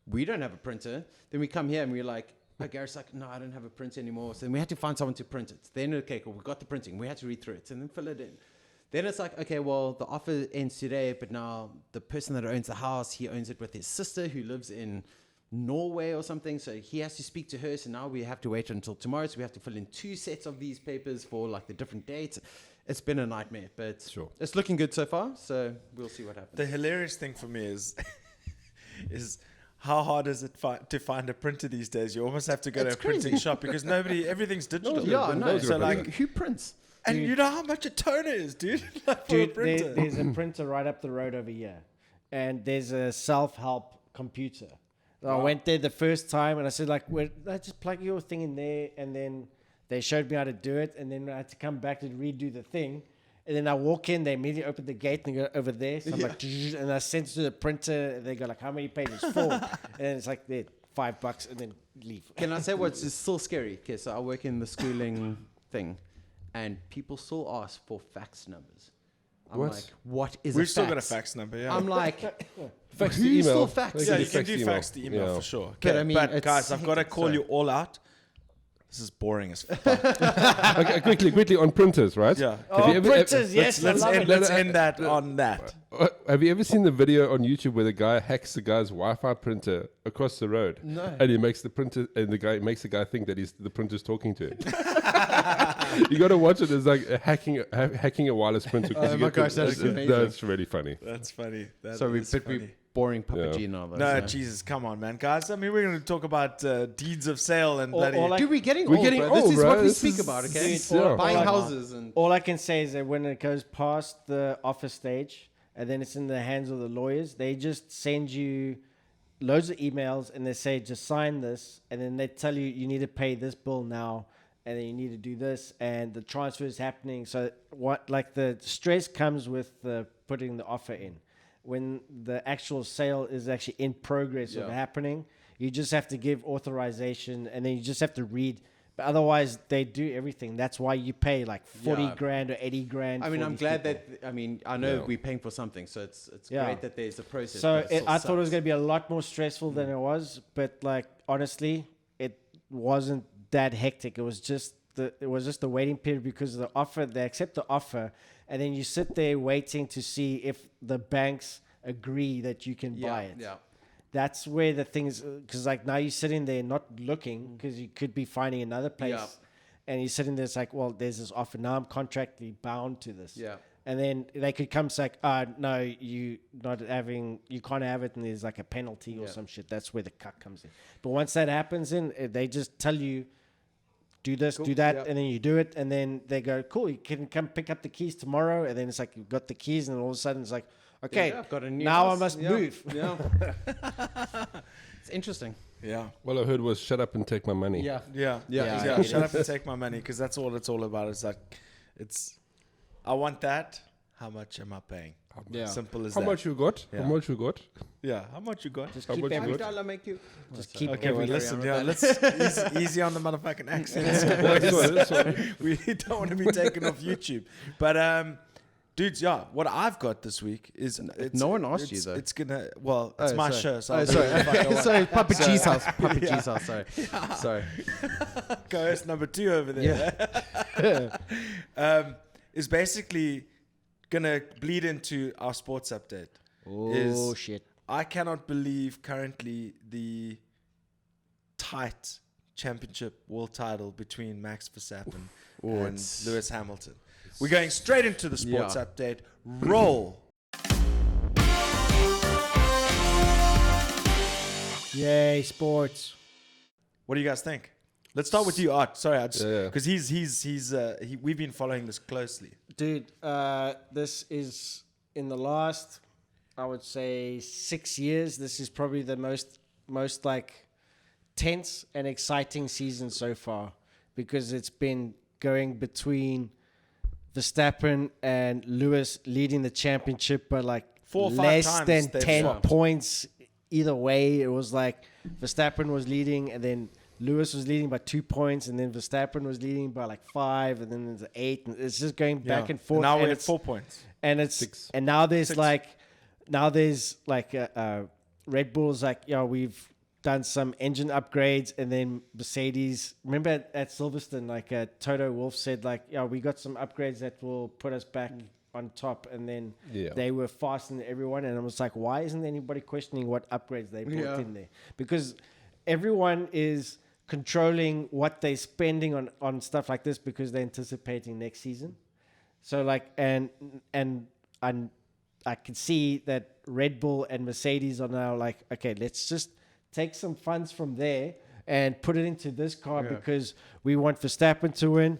We don't have a printer. Then we come here and we're like, Gareth's like, no, I don't have a printer anymore. So then we had to find someone to print it. Then, okay, cool, we got the printing. We had to read through it and then fill it in. Then it's like, okay, well, the offer ends today, but now the person that owns the house, he owns it with his sister who lives in Norway or something. So he has to speak to her. So now we have to wait until tomorrow. So we have to fill in 2 sets of these papers for like the different dates. It's been a nightmare, but it's looking good so far. So we'll see what happens. The hilarious thing for me is how hard is it to find a printer these days? You almost have to go to a printing shop because everything's digital. Yeah, I know. So like, who prints? and you know how much a toner is, dude. Like for a Dude, printer. there's a printer right up the road over here, and there's a self-help computer. I went there the first time, and I said, like, let's just plug your thing in there, and then they showed me how to do it, and then I had to come back to redo the thing. And then I walk in, they immediately open the gate and go over there. So I'm like, and I send it to the printer, and they go like, how many pages? 4. And then it's like, there, $5, and then leave. Can I say what's still scary? Okay, so I work in the schooling thing, and people still ask for fax numbers. I'm like, what is We've a still fax? got a fax number, yeah. I'm like, Fax who the email. still fax? Yeah, They you can do email. fax the email Yeah. for sure. But Okay, I mean, but it's guys, I've got to hectic, call so- you all out. This is boring as fuck. Okay, quickly on printers, right? Yeah. Have you ever- printers, yes, Let's I love end, it. let's end that on that. Have you ever seen the video on YouTube where the guy hacks the guy's Wi-Fi printer across the road? No. And he makes the printer, and the guy makes the guy think that the printer's talking to him. You got to watch it. It's like hacking a wireless printer. 'cause Oh you my get the- gosh, that is it's- amazing. That's really funny. That's funny. That So is we're funny. boring Papa Yeah. G now. Though, No, so. Jesus, come on, man, guys. I mean, we're going to talk about deeds of sale and Or bloody. like- Dude, we're getting We're old, getting bro. old, This is bro. what we This speak is- about, okay? Dude, yeah. Buying Like- houses and... All I can say is that when it goes past the office stage and then it's in the hands of the lawyers, they just send you loads of emails and they say, just sign this. And then they tell you, you need to pay this bill now. And then you need to do this. And the transfer is happening. So the stress comes with putting the offer in. When the actual sale is actually in progress of Yeah. happening, you just have to give authorization and then you just have to read. But otherwise, they do everything. That's why you pay like 40 Yeah. grand or 80 grand. I mean, for I'm these glad people. that, I know Yeah. we're paying for something, so it's Yeah. great that there's a process. So but it still I thought it was sucks. going to be a lot more stressful than it was. But like, honestly, it wasn't that hectic. It was just the waiting period because of the offer. They accept the offer. And then you sit there waiting to see if the banks agree that you can buy it. Yeah. That's where the things, because like now you're sitting there not looking because you could be finding another place. Yeah. And you're sitting there, it's like, well, there's this offer. Now I'm contractually bound to this. Yeah. And then they could come say, no, you can't have it. And there's like a penalty or Yeah. some shit. That's where the cut comes in. But once that happens they just tell you, do this, Cool. do that. Yep. And then you do it. And then they go, cool, you can come pick up the keys tomorrow. And then it's like, you've got the keys. And then all of a sudden it's like, okay, Yeah, I've got a new now I house. must Yeah. move. Yeah. It's interesting. Yeah. All I heard was shut up and take my money. Yeah. Yeah. Shut up and take my money because that's all it's all about. It's like, I want that. How much am I paying? Yeah. Simple as How that. much you got? Yeah. How much you got? Yeah. How much you got? Just How keep much you every, got? make you. just keep Okay, well, every, listen, let's easy on the motherfucking accents. That's what- We don't want to be taken off YouTube. But dudes, yeah, what I've got this week is no one asked you, it's- though. It's gonna it's Oh, my sorry. show, so Oh, I'll do it if I don't want. sorry, Papa G's house. Papa G's house. Sorry. Sorry. Co-host number 2 over there. Is basically gonna bleed into our sports update. Oh, shit. I cannot believe currently the tight championship world title between Max Verstappen and it's- Lewis Hamilton. We're going straight into the sports Yeah. update. Roll. Yay, sports. What do you guys think? Let's start with you, Art. Sorry, Yeah. because we've been following this closely. Dude, this is in the last, I would say, 6 years. This is probably the most like tense and exciting season so far because it's been going between Verstappen and Lewis leading the championship by like 4 or 5 less times than they've 10 swapped. points either way. It was like Verstappen was leading and then Lewis was leading by 2 points, and then Verstappen was leading by like 5, and then there's 8, and it's just going back and forth. Now and we're at it's- 4 points. and it's 6. and now there's 6. like Red Bull's like, we've done some engine upgrades, and then Mercedes, remember at Silverstone, like Toto Wolff said, like, we got some upgrades that will put us back on top, and then Yeah. they were faster than everyone, and I was like, why isn't anybody questioning what upgrades they brought in there? Because everyone is controlling what they're spending on stuff like this because they're anticipating next season. So like, and I can see that Red Bull and Mercedes are now like, okay, let's just take some funds from there and put it into this car because we want Verstappen to win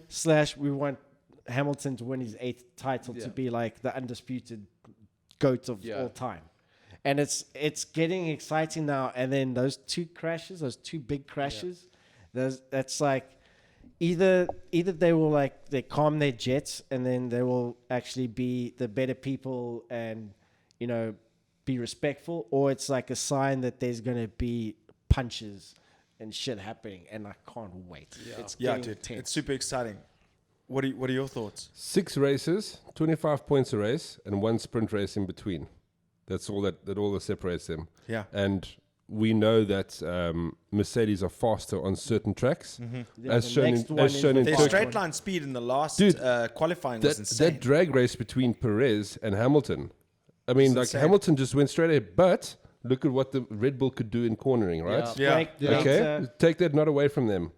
/ we want Hamilton to win his 8th title to be like the undisputed GOAT of all time. And it's getting exciting now. And then those two big crashes, that's like either they will like they calm their jets and then they will actually be the better people and be respectful, or it's like a sign that there's gonna be punches and shit happening, and I can't wait. It's getting Dude, tense. it's super exciting. What are your thoughts? 6 races, 25 points a race, and 1 sprint race in between. That's all that separates them. Yeah. And we know that Mercedes are faster on certain tracks, Yeah, as the shown next in, one as is shown the in Their fast Turkey. straight line speed in the last Dude, qualifying was That, insane. that drag race between Perez and Hamilton, I mean, It's like insane. Hamilton just went straight ahead, but look at what the Red Bull could do in cornering, right? Yeah. Break Okay, later. take that not away from them.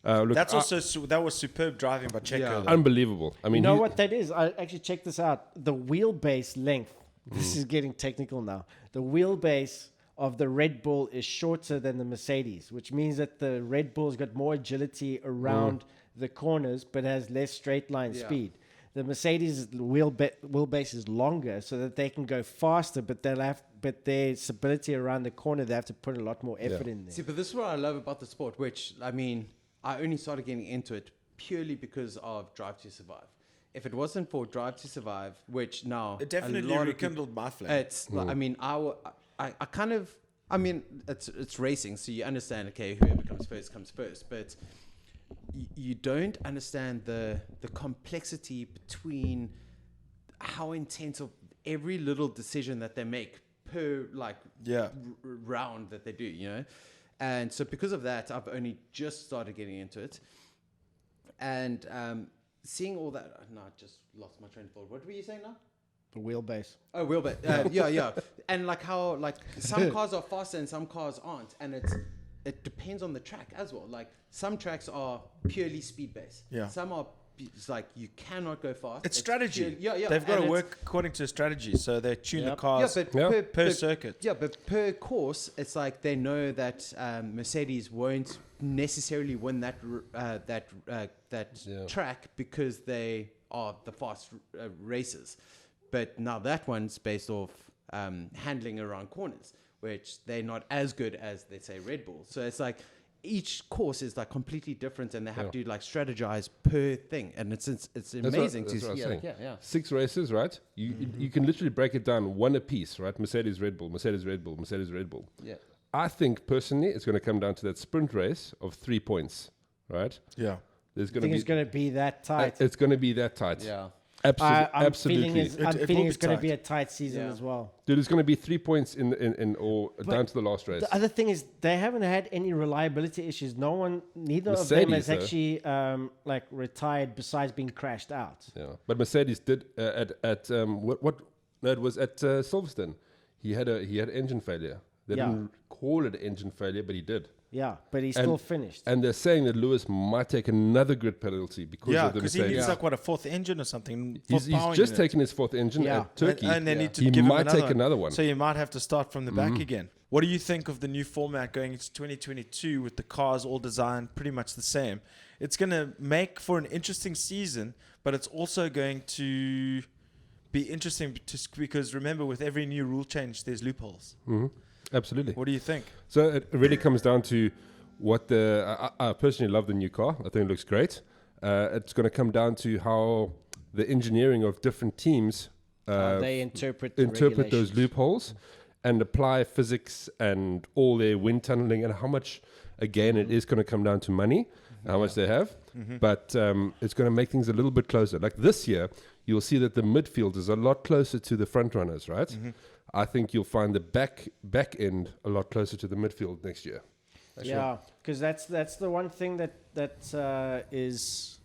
Look, That's also that was superb driving by Checo. Yeah. though. unbelievable. I mean, You know he- what that is? I actually checked this out. The wheelbase length. This is getting technical now. The wheelbase of the Red Bull is shorter than the Mercedes, which means that the Red Bull's got more agility around the corners, but has less straight line speed. The Mercedes wheelbase is longer, so that they can go faster, but their stability around the corner, they have to put a lot more effort in there. See, but this is what I love about the sport, which, I mean, I only started getting into it purely because of Drive to Survive. If it wasn't for Drive to Survive, which now... It definitely a lot of rekindled my flame. It's, I mean, I kind of... I mean, it's racing, so you understand, okay, whoever comes first. But you don't understand the complexity between how intense of every little decision that they make per, like, round that they do, you know? And so because of that, I've only just started getting into it. And seeing all that... No, I just lost my train of thought. What were you saying now? The wheelbase. Oh, wheelbase. Yeah. And like how like some cars are faster and some cars aren't, and it depends on the track as well. Like some tracks are purely speed based. Yeah. Some are it's like you cannot go fast. It's strategy. Yeah. They've got and to it's- work according to a strategy, so they tune the Yep. cars but per circuit. Yeah, but per course, it's like they know that Mercedes won't necessarily win that track because they are the fast racers. But now that one's based off handling around corners, which they're not as good as, let's say, Red Bull. So it's like each course is like completely different, and they have to like strategize per thing, and it's amazing that's to what I was see. saying. Yeah. 6 races, right? You can literally break it down one apiece, right? Mercedes, Red Bull, Mercedes, Red Bull, Mercedes, Red Bull. Yeah. I think personally, it's going to come down to that sprint race of 3 points, right? Yeah. There's I going think to it's be going to be that tight. it's going to be that tight. Yeah. Absolutely. It I'm will feeling be it's going to tight. be a tight season Yeah. as well. Dude, it's going to be 3 points in or down to the last race. The other thing is they haven't had any reliability issues. Neither of them Mercedes, has actually like retired besides being crashed out. Yeah, but Mercedes did at what? No, it was at Silverstone. He had engine failure. They Yeah. didn't call it engine failure, but he did. Yeah, but he still finished. And they're saying that Lewis might take another grid penalty because Yeah, of the because he Mercedes. needs like what, a fourth engine or something. He's fourth just power taken his 4th engine Yeah. at Turkey. and they need to He give him might take another one. So you might have to start from the back again. What do you think of the new format going into 2022 with the cars all designed pretty much the same? It's going to make for an interesting season, but it's also going to be interesting because remember, with every new rule change, there's loopholes. Absolutely. What do you think? So it really comes down to what I personally love the new car. I think it looks great. It's going to come down to how the engineering of different teams they interpret the interpret those regulations. loopholes and apply physics and all their wind tunneling and how much, again, it is going to come down to money, how much they have. But it's going to make things a little bit closer. Like this year, you'll see that the midfield is a lot closer to the front runners, right? I think you'll find the back end a lot closer to the midfield next year. Yeah, because that's the one thing that is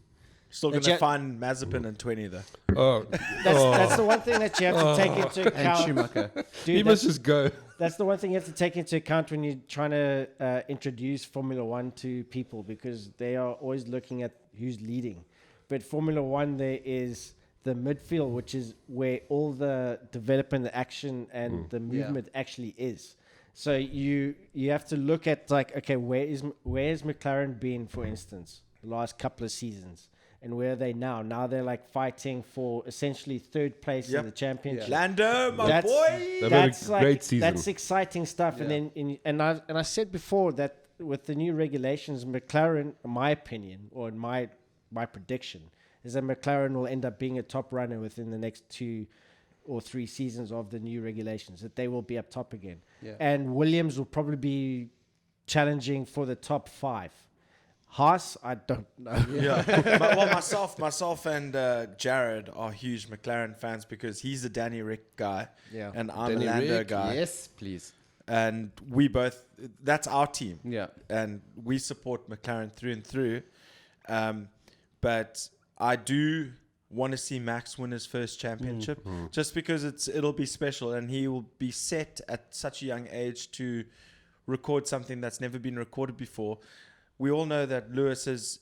Still going That to you- find Mazepin in 20 though. Oh, that's the one thing that you have to take into And account. Schumacher. Dude, he must just go. that's the one thing you have to take into account when you're trying to introduce Formula One to people, because they are always looking at who's leading. But Formula One, there is the midfield, which is where all the development, the action, and the movement actually is. So you have to look at, like, okay, where's McLaren been, for instance, the last couple of seasons, and where are they now? Now they're like fighting for essentially third place Yep. in the championship. Lando, my That's- boy. They've had That's a great season. That's exciting stuff. And then I said before that with the new regulations, McLaren, in my opinion, or in my prediction, is that McLaren will end up being a top runner within the next 2 or 3 seasons of the new regulations, that they will be up top again. Yeah. And Williams will probably be challenging for the top 5. Haas, I don't know. Yeah. Well, myself and Jared are huge McLaren fans because he's a Danny Rick guy. Yeah. And I'm Danny a Lando Rick, guy. Yes, please. and that's our team. Yeah. And we support McLaren through and through. But I do want to see Max win his first championship, just because it'll be special, and he will be set at such a young age to record something that's never been recorded before. We all know that Lewis has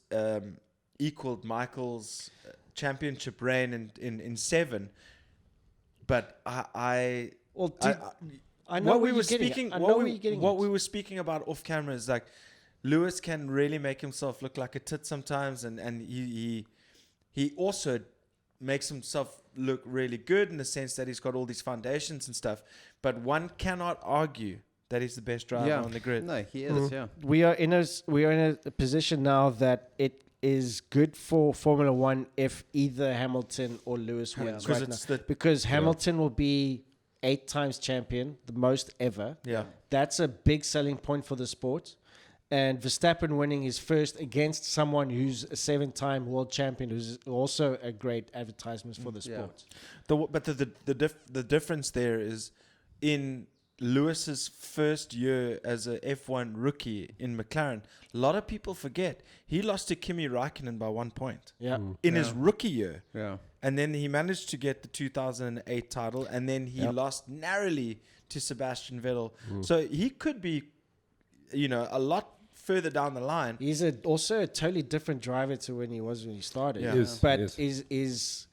equaled Michael's championship reign in 7, but I Well, I what know we where were you're getting speaking, at. I know what where we, you're getting what at. we were speaking about off camera is like Lewis can really make himself look like a tit sometimes, and he also makes himself look really good in the sense that he's got all these foundations and stuff. But one cannot argue that he's the best driver on the grid. No, he is. Yeah. We are in a position now that it is good for Formula One if either Hamilton or Lewis wins because right it's now. Because Hamilton will be 8 times champion, the most ever. Yeah. That's a big selling point for the sport. And Verstappen winning his first against someone who's a 7-time world champion, who's also a great advertisement for the sport. But the difference there is in Lewis's first year as a F1 rookie in McLaren. A lot of people forget he lost to Kimi Räikkönen by 1 point. Yeah. In his rookie year. Yeah. And then he managed to get the 2008 title, and then he lost narrowly to Sebastian Vettel. So he could be, a lot further down the line. He's also a totally different driver to when he started. Yeah. Yes, But yes.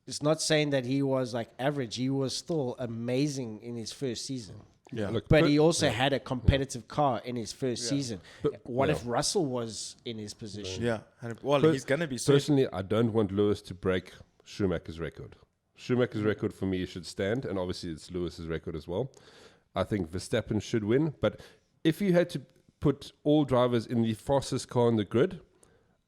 it's not saying that he was like average. He was still amazing in his first season. Yeah. Look, But he also had a competitive car in his first season. But- What yeah. if Russell was in his position? Yeah. Well, he's going to be Personally, I don't want Lewis to break Schumacher's record. Schumacher's record for me should stand, and obviously it's Lewis's record as well. I think Verstappen should win, but if you had to put all drivers in the fastest car on the grid,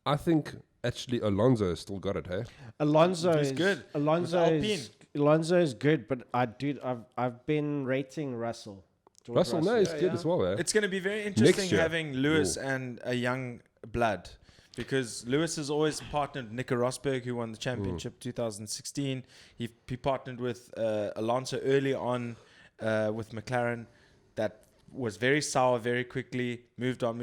I think actually Alonso has still got it, hey? Alonso He's is good. Alonso With is Alonso is good, but I've been rating Russell. George Russell, no, he's good as well, eh? It's going to be very interesting year. having Lewis and a young blood, because Lewis has always partnered with Nico Rosberg, who won the championship 2016. He partnered with Alonso early on with McLaren. That was very sour very quickly, moved on.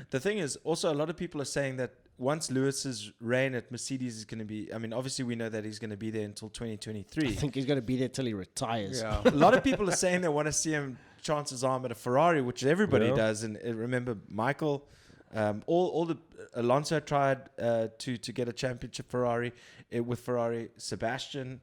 The thing is, also, a lot of people are saying that once Lewis's reign at Mercedes is going to be, obviously we know that he's going to be there until 2023. I think he's going to be there till he retires. Yeah. A lot of people are saying they want to see him, chances arm, at a Ferrari, which everybody does. And remember, Michael, all the Alonso tried to get a championship Ferrari with Ferrari. Sebastian,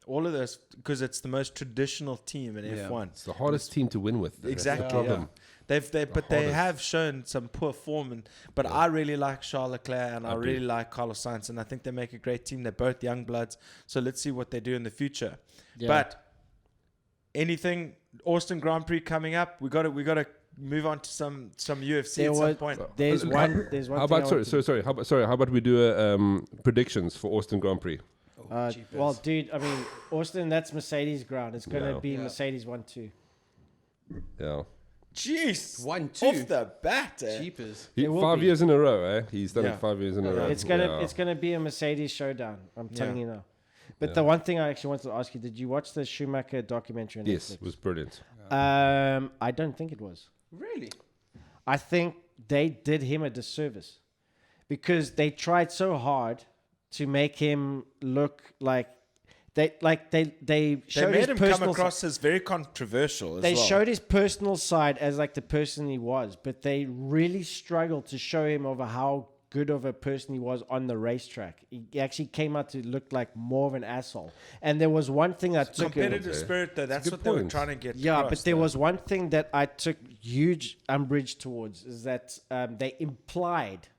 all of those, because it's the most traditional team in F1. It's the hardest team to win with. That's the Exactly. problem. They have shown some poor form, but I really like Charles Leclerc and I really like Carlos Sainz, and I think they make a great team. They're both young bloods, so let's see what they do in the future. Yeah. But anything Austin Grand Prix coming up, we got to move on to some UFC at some point. There's one. How about How about we do predictions for Austin Grand Prix? Well, dude, Austin, that's Mercedes ground. It's going to Yeah. be Mercedes 1-2. Yeah. Jeez, 1-2. off the bat. Cheapers. He, It will 5 be. years in a row, eh? He's done Yeah. it 5 years in a row. It's gonna be a Mercedes showdown. I'm telling you now. But the one thing I actually wanted to ask you: did you watch the Schumacher documentary on Yes, Netflix? it was brilliant. I don't think it was. Really? I think they did him a disservice because they tried so hard to make him look like they They showed made his him come personal across as very controversial as they well. showed his personal side as like the person he was, but they really struggled to show him over how good of a person he was on the racetrack. He actually came out to look like more of an asshole. And there was one thing that took him. competitive spirit, though. That's good what they were point. trying to get. Yeah, across, but there though. was one thing that I took huge umbrage towards is that they implied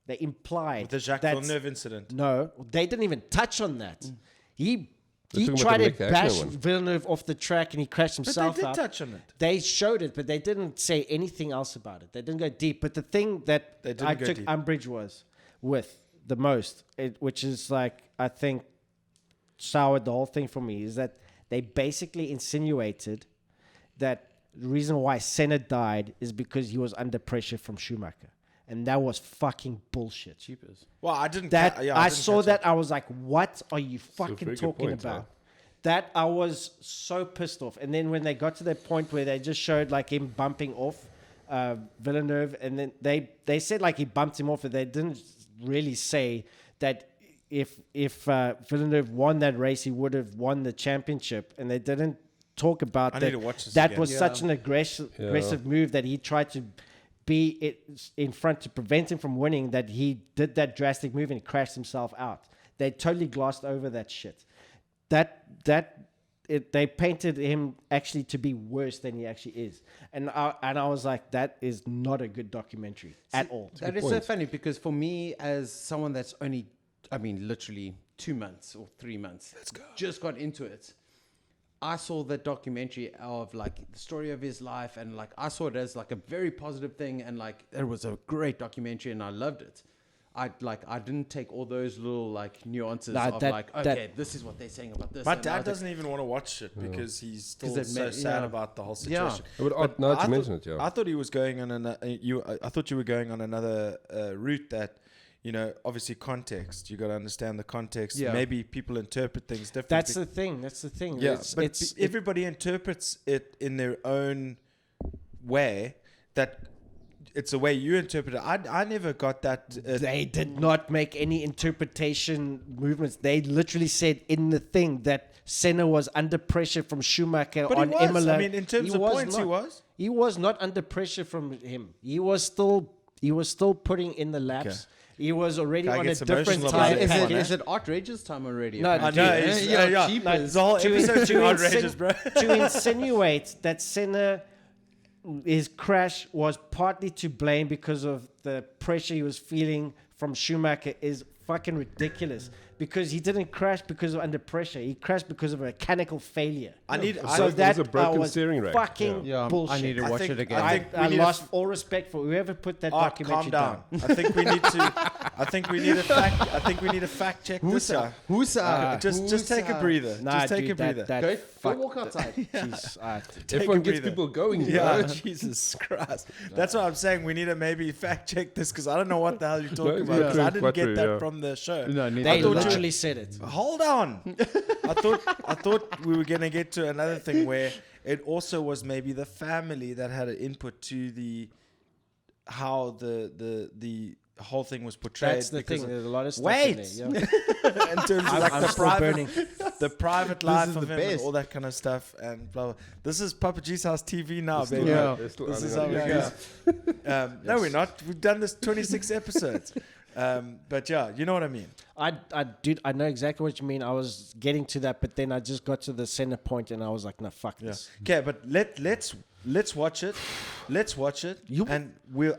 With the Jacques that Villeneuve incident. no, they didn't even touch on that. He They're talking tried about to the Mick bash Hackner one. Villeneuve off the track and he crashed But himself they did out. touch on it. They showed it, but they didn't say anything else about it. They didn't go deep. But the thing that They didn't I go took deep. umbrage was with the most, which is like, I think soured the whole thing for me, is that they basically insinuated that the reason why Senna died is because he was under pressure from Schumacher. And that was fucking bullshit. Cheapers. Well, I didn't. That ca- yeah, I didn't saw catch that, I was like, what are you fucking very good talking point, about? That I was so pissed off. And then when they got to that point where they just showed like him bumping off Villeneuve, and then they said like he bumped him off, but they didn't really say that if Villeneuve won that race, he would have won the championship. And they didn't talk about I that. need to watch this That again. was such an aggressive move that he tried to be in front to prevent him from winning, that he did that drastic move and he crashed himself out. They totally glossed over that shit. They painted him actually to be worse than he actually is. And I was like, that is not a good documentary at all. That is so funny because for me, as someone that's only, literally 2 months or 3 months, just got into it, I saw the documentary of like the story of his life, and like I saw it as like a very positive thing, and like it was a great documentary and I loved it. I didn't take all those little like nuances this is what they're saying about this. My and dad doesn't even want to watch it because he's still it so sad about the whole situation. But now that you mention it, I thought he was going on I thought you were going on another route that, obviously context. You got to understand the context. Yeah. Maybe people interpret things differently. That's the thing. Yeah, everybody interprets it in their own way. That it's the way you interpret it. I never got that. They did not make any interpretation movements. They literally said in the thing that Senna was under pressure from Schumacher But on he was. Imola. I mean, in terms of points, he was. He was not under pressure from him. He was still putting in the laps. Okay. He was already Guy on a gets different emotional about time. it. pattern. Is it outrageous time already? No, I dude, know. eh? It's the whole episode's been outrageous, bro. To insinuate that Senna, his crash was partly to blame because of the pressure he was feeling from Schumacher is fucking ridiculous. Because he didn't crash because of under pressure. He crashed because of a mechanical failure. it was a broken steering rack. Fucking Yeah, bullshit. I need to watch it again. I lost all respect for whoever put that documentary Calm down. I think we need to fact check this guy. Just take a breather. Nah, just take dude, a breather. Go walk outside. Jeez, Everyone a gets breather. people going. Yeah, Jesus Christ. That's what I'm saying. We need to maybe fact check this because I don't know what the hell you're talking about. Because I didn't get that from the show. No, neither they did I. literally said it. Hold on. I thought we were gonna get to another thing where it also was maybe the family that had an input to how the whole thing was portrayed. That's the thing. There's a lot of stuff Wait. in there. Yeah. in terms of like I'm the still private, burning. the private life is of the him and best. all that kind of stuff and blah, blah. This is Papa G's House TV now, Still baby. running, they're still This is running how on we it. go. No, we're not. We've done this 26 episodes. But yeah, you know what I mean. I know exactly what you mean. I was getting to that, but then I just got to the center point and I was like, no, fuck this. Okay, but let's watch it. Let's watch it, and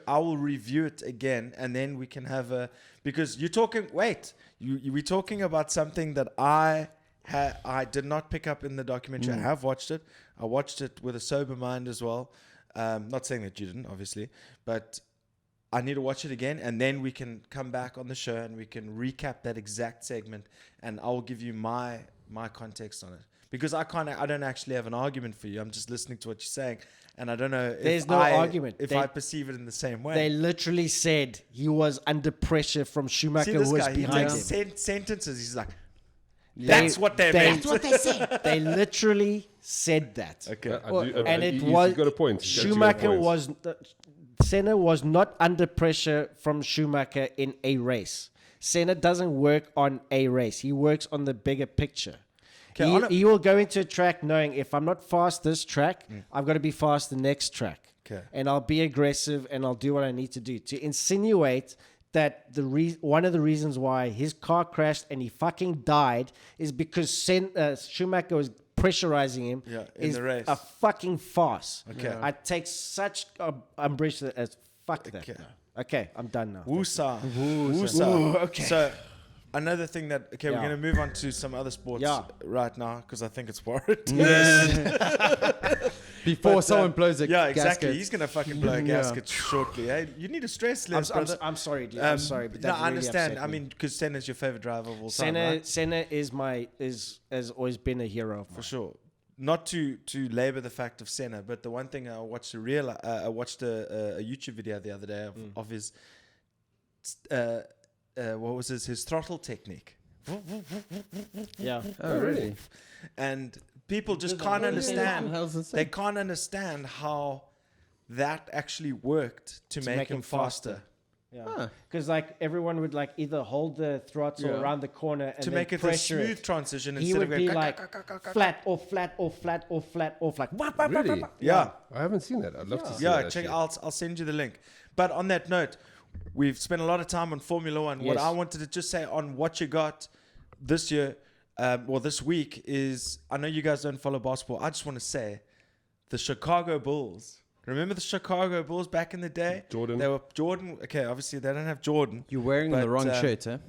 I will review it again, and then we can have because you're talking. Wait, we're talking about something that I did not pick up in the documentary. I have watched it. I watched it with a sober mind as well. Not saying that you didn't, obviously, but I need to watch it again, and then we can come back on the show and we can recap that exact segment, and I'll give you my context on it. Because I don't actually have an argument for you. I'm just listening to what you're saying, and I don't know There's no argument. If I perceive it in the same way. They literally said he was under pressure from Schumacher, See this who was guy, he behind takes him. sentences. He's like, that's what they meant. That's what they said. They literally said that. Okay. And it you was got a point. Schumacher was Senna was not under pressure from Schumacher in a race. Senna doesn't work on a race. He works on the bigger picture. He will go into a track knowing if I'm not fast this track, I've got to be fast the next track. Okay. And I'll be aggressive and I'll do what I need to do. To insinuate that one of the reasons why his car crashed and he fucking died is because Schumacher was pressurizing him in the race. a fucking farce. Okay. I take such umbrage as fuck that. Okay. Okay, I'm done now. Woosah. Ooh, okay. So another thing that we're Yeah. going to move on to some other sports right now because I think it's warranted. Before But, someone blows a exactly. gasket. He's going to fucking blow a gasket shortly. Hey, you need a stress less, brother. I'm sorry, dude. I'm sorry, but that no, really I understand. upset I me. mean, because Senna's your favorite driver of all time, right? Senna has always been a hero of mine. For sure. Not to labor the fact of Senna, but the one thing I watched I watched a YouTube video the other day of his what was his throttle technique, Yeah. Oh, really? And people just can't understand. They can't understand how that actually worked to make him faster. Yeah, because like everyone would like either hold the throttle around the corner and To then make it a pressure smooth transition He instead would of going be like flat or flat or flat or flat or flat. Really? Yeah. I haven't seen that. I'd love to see Yeah, that. check. actually. I'll send you the link. But on that note, we've spent a lot of time on Formula One. What Yes. I wanted to just say on Whatchagot this year, this week is, I know you guys don't follow basketball. I just want to say, the Chicago Bulls. Remember the Chicago Bulls back in the day? Jordan. They were Jordan. Okay, obviously they don't have Jordan. You're wearing But, the wrong shirt, huh?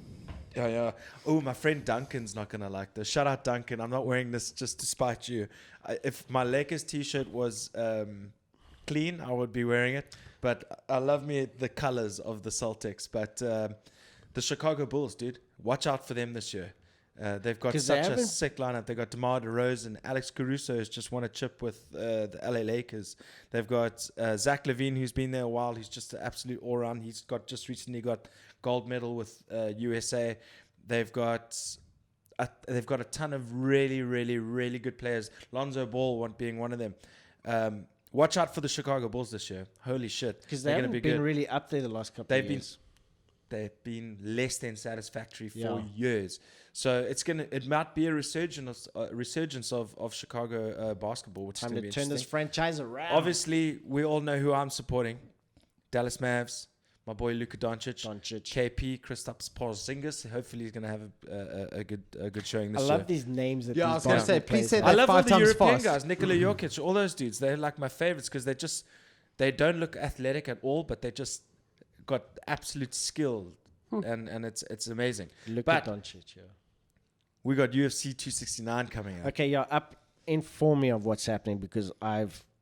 Yeah. Oh, my friend Duncan's not gonna like this. Shout out Duncan. I'm not wearing this just to spite you. If my Lakers T-shirt was clean, I would be wearing it. But I love me the colors of the Celtics. But the Chicago Bulls, dude, watch out for them this year. They've got 'Cause such they a haven't- sick lineup. They've got DeMar DeRozan. Alex Caruso has just won a chip with the LA Lakers. They've got Zach LaVine, who's been there a while. He's just an absolute all-round. He's just recently got gold medal with USA. They've got a ton of really, really, really good players. Lonzo Ball being one of them. Watch out for the Chicago Bulls this year. Holy shit. Because they They're haven't going to be been good. really up there the last couple They've of been years. they've been less than satisfactory for Yeah. years. So it might be a resurgence of Chicago basketball, which Time is going to to be turn this interesting. franchise around. Obviously, we all know who I'm supporting: Dallas Mavs, my boy Luka Doncic, KP, Kristaps Porzingis. Hopefully, he's going to have a good showing I this love year. these names that Yeah, I these was gonna say, basketball please players say have. I love all five the times European fast. guys, Nikola Jokic, all those dudes. They're like my favorites because they don't look athletic at all, but they just got absolute skill, and it's amazing. Look But at Doncic, yeah. we got UFC 269 coming out. Okay, yeah, inform me of what's happening because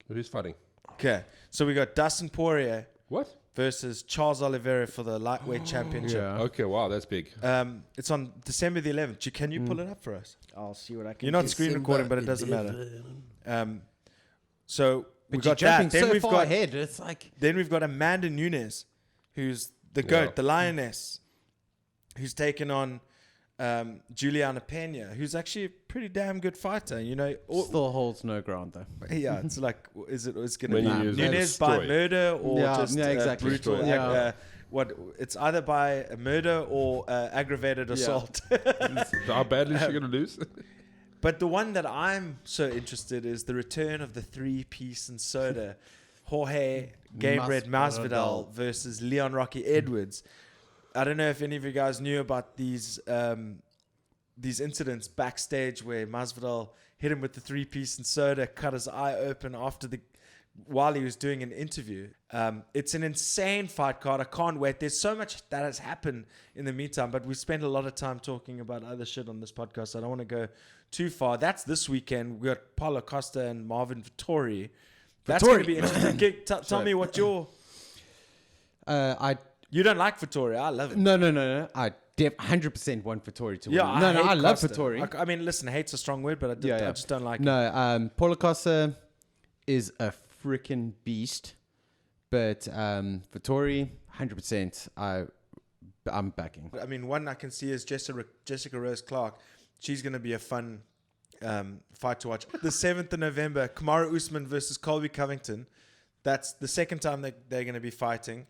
Who's fighting? Okay, so we got Dustin Poirier What? versus Charles Oliveira for the lightweight championship. Okay, wow, that's big. It's on December the 11th. Can you pull it up for us? I'll see what I can You're not do. screen recording, but it doesn't matter. So we But you're got that. jumping Then so we've far got ahead. It's like Then we've got Amanda Nunes, who's the GOAT, Yeah. the lioness, who's taken on Juliana Pena, who's actually a pretty damn good fighter. You know, still holds no ground though. yeah, it's like, it's going to When be you use Nunes that by destroy. murder or Yeah, just yeah, exactly. brutal. Destroy. Yeah. It's either by a murder or aggravated assault. So how badly is she going to lose? But the one that I'm so interested is the return of the three-piece and soda, Jorge Gabriel Masvidal versus Leon Rocky Edwards. I don't know if any of you guys knew about these incidents backstage where Masvidal hit him with the three-piece and soda, cut his eye open while he was doing an interview. It's an insane fight card. I can't wait. There's so much that has happened in the meantime, but we spent a lot of time talking about other shit on this podcast. So I don't want to go too far. That's this weekend. We got Paulo Costa and Marvin Vettori. That's going to be interesting. Tell me what you don't like Vettori. I love it. No. I 100% want Vettori to win. Yeah, No, I hate love Costa. Vettori. I mean, listen, hate's a strong word, but I just don't like it. No, Paulo Costa is a freaking beast, but Vettori 100%. I'm backing. I mean, one I can see is Jessica Rose Clark. She's going to be a fun fight to watch. The 7th of November, Kamaru Usman versus Colby Covington. That's the second time they're going to be fighting.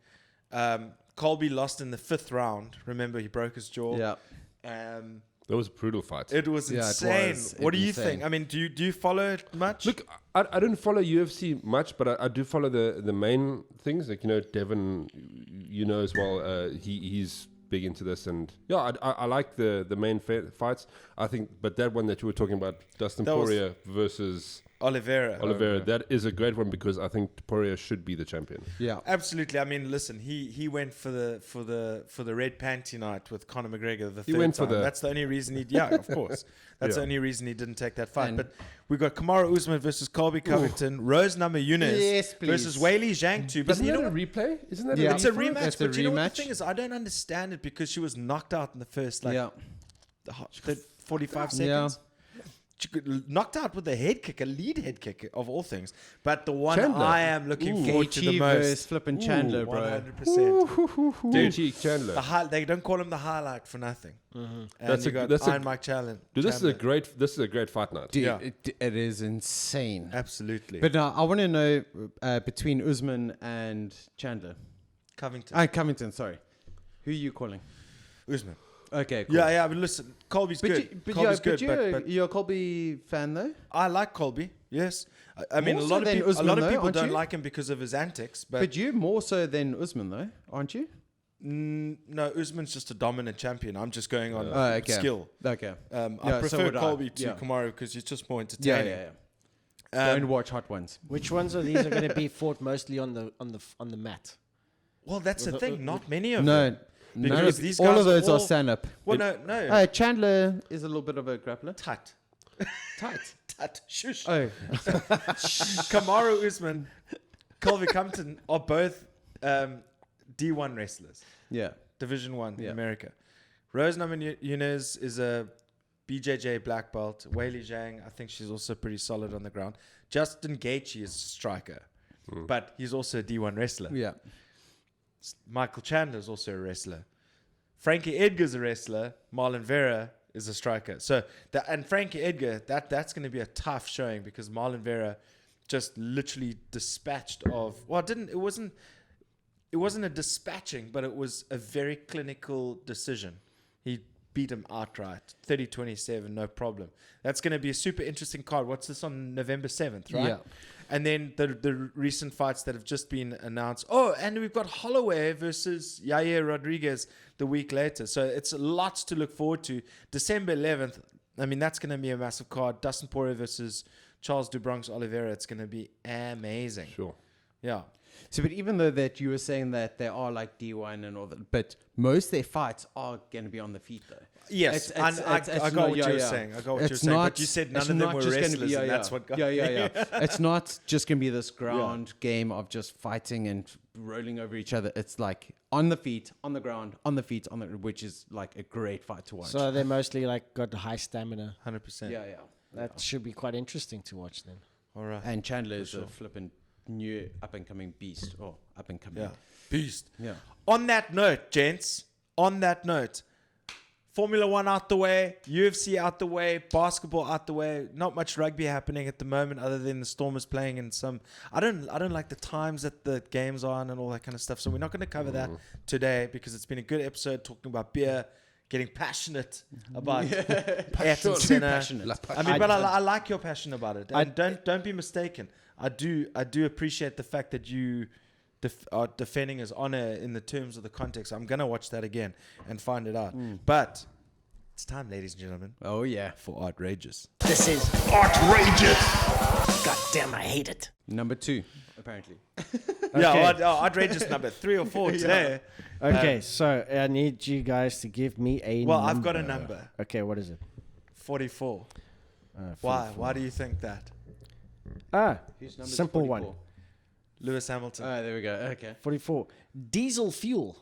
Colby lost in the 5th round. Remember, he broke his jaw. Yeah. That was a brutal fight. It was Yeah, it insane. was. What do you Insane. think? I mean, do you follow it much? Look, I don't follow UFC much, but I do follow the main things. Like, Devin, as well. He's big into this, and yeah, I like the main fights. I think, but that one that you were talking about, Dustin Poirier versus Oliveira. that is a great one because I think Poirier should be the champion. Yeah. Absolutely. I mean, listen, he went for the red panty night with Conor McGregor the He third went for time. the- That's the only reason of course. That's the Yeah. only reason he didn't take that fight. And- But we got Kamaru Usman versus Colby Covington, Rose Namajunas Yes, please. versus Weili Zhang too. But Isn't you know that a what? replay? Isn't that Yeah. It's a replay? rematch. It's But a you know what rematch. the thing is? I don't understand it because she was knocked out in the first Yeah. the 45 seconds. knocked out with a head kick, a lead head kick of all things. But the one Chandler. I am looking forward to the Gaethje versus most. flipping Chandler, bro. 100%. Gaethje Chandler. They don't call him the highlight for nothing. And That's you a- got that's a- Iron Mike Chandler. Dude, this is a great fight night. Dude, Yeah. it is insane. Absolutely. But I want to know between Usman and Chandler. Covington. Covington, sorry. Who are you calling? Usman. Okay, cool. Yeah, but listen, Colby's good. Colby's good, but you're a Colby fan though? I like Colby. Yes, I mean More a so lot of than people. Usman, A lot of though, people aren't don't you? like him because of his antics, but, But you more so than Usman though, aren't you? no, Usman's just a dominant champion. I'm just going on okay. skill. Okay. I Yeah, so prefer would I. Colby to Yeah. Kamaru because he's just more Yeah, entertaining. yeah, yeah. Go and watch Hot Ones. Which ones of these are going to be fought mostly on the mat? Well, that's the thing. Not many of No, them. none Because of, these all guys of those are are all- stand up. Well, no. Chandler is a little bit of a grappler. Tut. Tight. Tut. Shush. Oh, Kamaru Usman, Colby Compton are both D1 wrestlers. yeah. Division 1 in Yeah. America. Rose Namajunas is a BJJ black belt. Weili Zhang, I think she's also pretty solid on the ground. Justin Gaethje is a striker, but he's also a D1 wrestler. Yeah. Michael Chandler is also a wrestler. Frankie Edgar's a wrestler. Marlon Vera is a striker. So and Frankie Edgar, that's going to be a tough showing because Marlon Vera just literally dispatched of. Well, it wasn't a dispatching, but it was a very clinical decision. He beat him outright, 30-27, no problem. That's going to be a super interesting card. What's this on November 7th, right? Yeah. And then the recent fights that have just been announced. Oh, and we've got Holloway versus Yair Rodriguez the week later. So it's lots to look forward to. December 11th, I mean, that's going to be a massive card. Dustin Poirier versus Charles DuBronx Oliveira. It's going to be amazing. Sure. Yeah. So, but even though that you were saying that they are like D1 and all that, but most of their fights are going to be on the feet though. Yes, I got not- what you were saying. I got what you were It's saying. not- But you said none it's of them not were just gonna wrestlers, be- and that's what got yeah. It's not just going to be this ground game of just fighting and rolling over each other. It's like on the feet, on the ground, on the feet, which is like a great fight to watch. So they're mostly like got high stamina. 100%. yeah. That should be quite interesting to watch then. All right. And Chandler is a flipping new up and coming beast. Oh, up and coming. Yeah. Beast. Yeah. On that note, gents, Formula One out the way, UFC out the way, basketball out the way. Not much rugby happening at the moment, other than the Stormers playing in some. I don't like the times that the games are on and all that kind of stuff. So we're not going to cover that today because it's been a good episode talking about beer, getting passionate about Ayrton Senna. I mean, but I like your passion about it. And don't be mistaken. I do appreciate the fact that you are defending his honor in the terms of the context. I'm gonna watch that again and find it out. But it's time, ladies and gentlemen, Oh yeah. for outrageous. This is Outrageous! God damn, I hate it. Number 2, apparently. Yeah, outrageous number 3 or 4 today. Okay, so I need you guys to give me a Well, number. I've got a number. Okay, what is it? 44. 44. Why? Why do you think that? Simple one. Lewis Hamilton. There we go. Okay. 44. Diesel fuel.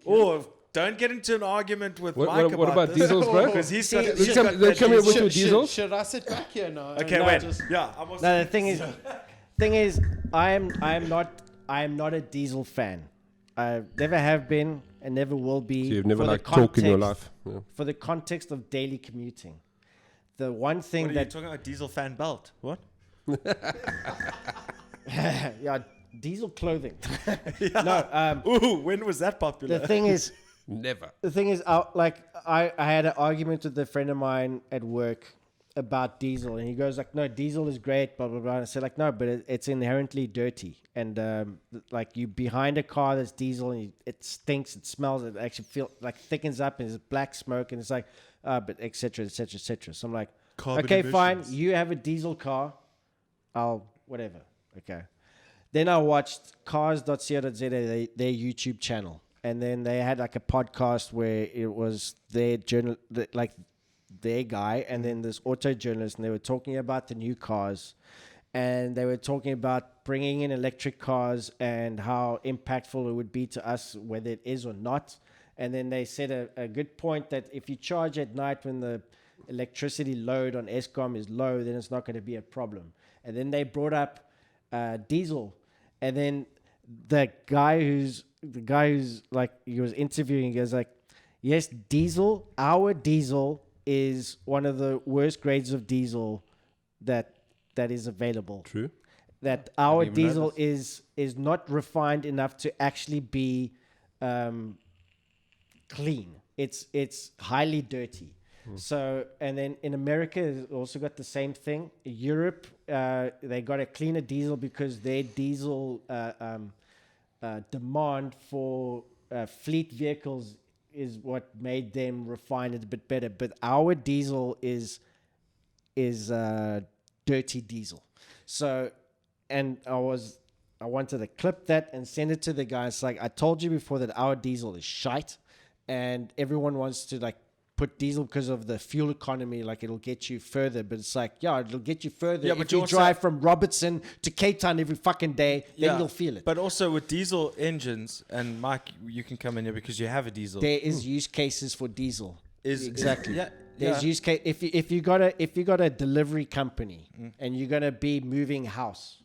Oh, don't get into an argument with What- Mike what about this. diesels, bro? Because he's got, See, he's They got They that come here with diesel- your diesels? Should I sit back here now? Okay, No, wait. just- Yeah, I'm also. No, the thing is, I am not a diesel fan. I never have been and never will be. So you've never for the like talk in your context- life. Yeah. For the context of daily commuting, the one thing What are you that talking about? Diesel fan belt? What? yeah, diesel clothing. No, Ooh, when was that popular? the thing is, Never. I had an argument with a friend of mine at work about diesel, and he goes like, "No, diesel is great." Blah blah blah. And I said like, "No, but it's inherently dirty, and like you behind a car that's diesel, and it stinks, it smells, it actually feel like thickens up, and it's black smoke, and it's like, but etc. etc. etc." So I'm like, Carbon okay, fine, emissions. you have a diesel car, I'll whatever. Okay. Then I watched cars.co.za, their YouTube channel. And then they had like a podcast where it was their their guy, and then this auto journalist, and they were talking about the new cars, and they were talking about bringing in electric cars and how impactful it would be to us, whether it is or not. And then they said a good point that if you charge at night when the electricity load on Eskom is low, then it's not going to be a problem. And then they brought up diesel, and then the guy who's like, he was interviewing, he was like, yes, our diesel is one of the worst grades of diesel that is available. True. That our Didn't even know diesel is not refined enough to actually be clean. It's highly dirty. So, and then in America, it's also got the same thing. Europe, they got a cleaner diesel because their diesel demand for fleet vehicles is what made them refine it a bit better. But our diesel is dirty diesel. So, and I wanted to clip that and send it to the guys. Like, I told you before that our diesel is shite, and everyone wants to like put diesel because of the fuel economy, like it'll get you further. But it's like, yeah, it'll get you further. Yeah, if but you you also- drive from Robertson to Cape Town every fucking day, then you'll feel it. But also with diesel engines, and Mike, you can come in here because you have a diesel. There is use cases for diesel. Exactly. Yeah. There's use case if you got a delivery company and you're gonna be moving house,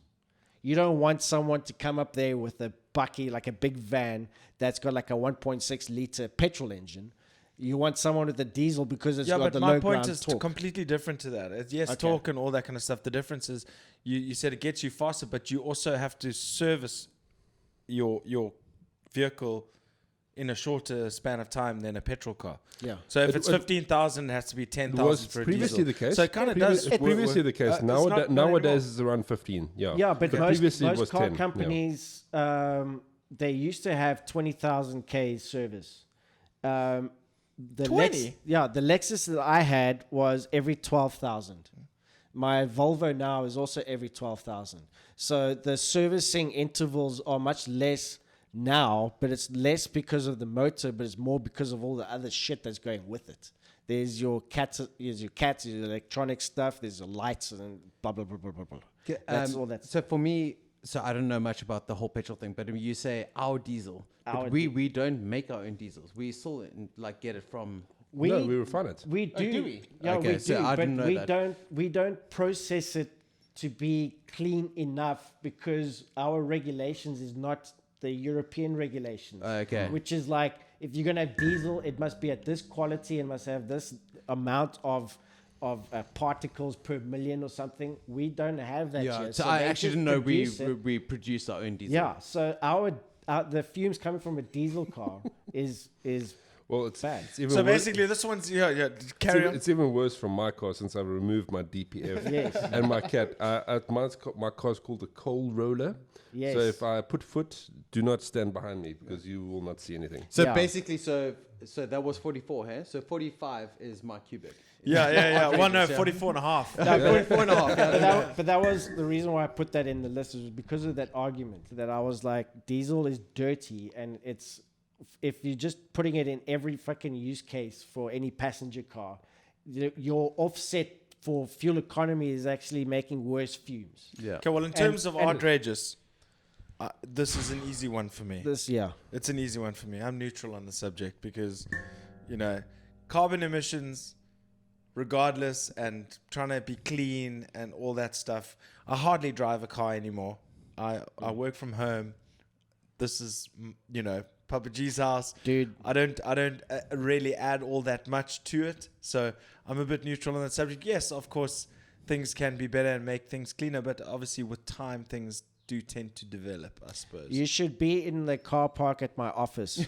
you don't want someone to come up there with a bucky, like a big van that's got like a 1.6 liter petrol engine. You want someone with a diesel because it's got the low ground torque. My point is completely different to that. It's yes, Okay. torque and all that kind of stuff. The difference is you said it gets you faster, but you also have to service your vehicle in a shorter span of time than a petrol car. Yeah. So if it's 15,000, it has to be It 10,000 was for a previously diesel. the case. So it kind of Previous- does. It's previously the case. it's not anymore. Nowadays it's around 15. Yeah. Yeah, but previously it was most car 10. companies, they used to have 20,000 K service. The 20? the Lexus that I had was every 12,000. My Volvo now is also every 12,000. So the servicing intervals are much less now, but it's less because of the motor, but it's more because of all the other shit that's going with it. There's your cats, there's your electronic stuff, there's your lights, and blah blah blah blah blah blah. That's all that. So for me, so I don't know much about the whole petrol thing, but you say our diesel. But we don't make our own diesels. We still like get it from. No, we refine it. We do. do we? Yeah, Okay, we so do. I But didn't know we that. don't process it to be clean enough because our regulations is not the European regulations. Okay. Which is like, if you're gonna have diesel, it must be at this quality and must have this amount of particles per million or something. We don't have that Yeah. yet. So I they actually just didn't know produce it. we produce our own diesel. Yeah. So the fumes coming from a diesel car is Well, it's bad. even So worse. basically, this one's carry on. It's even worse from my car since I've removed my DPF Yes. and my cat. My car's called a coal roller. Yes. So if I put foot, do not stand behind me because you will not see anything. So Yeah. basically, so that was 44, hey? So 45 is my cubic. Yeah. Well, no, Yeah. 44 and a half. 44 and a half. Yeah. But that was the reason why I put that in the list, was because of that argument that I was like, diesel is dirty, and it's, if you're just putting it in every fucking use case for any passenger car, your offset for fuel economy is actually making worse fumes. Yeah. Okay, well, in terms of and- outrageous, this is an easy one for me. It's an easy one for me. I'm neutral on the subject because, carbon emissions, regardless, and trying to be clean and all that stuff. I hardly drive a car anymore. I work from home. This is, Papa G's house. Dude. I don't really add all that much to it. So I'm a bit neutral on that subject. Yes, of course, things can be better and make things cleaner, but obviously with time, things do tend to develop, I suppose. You should be in the car park at my office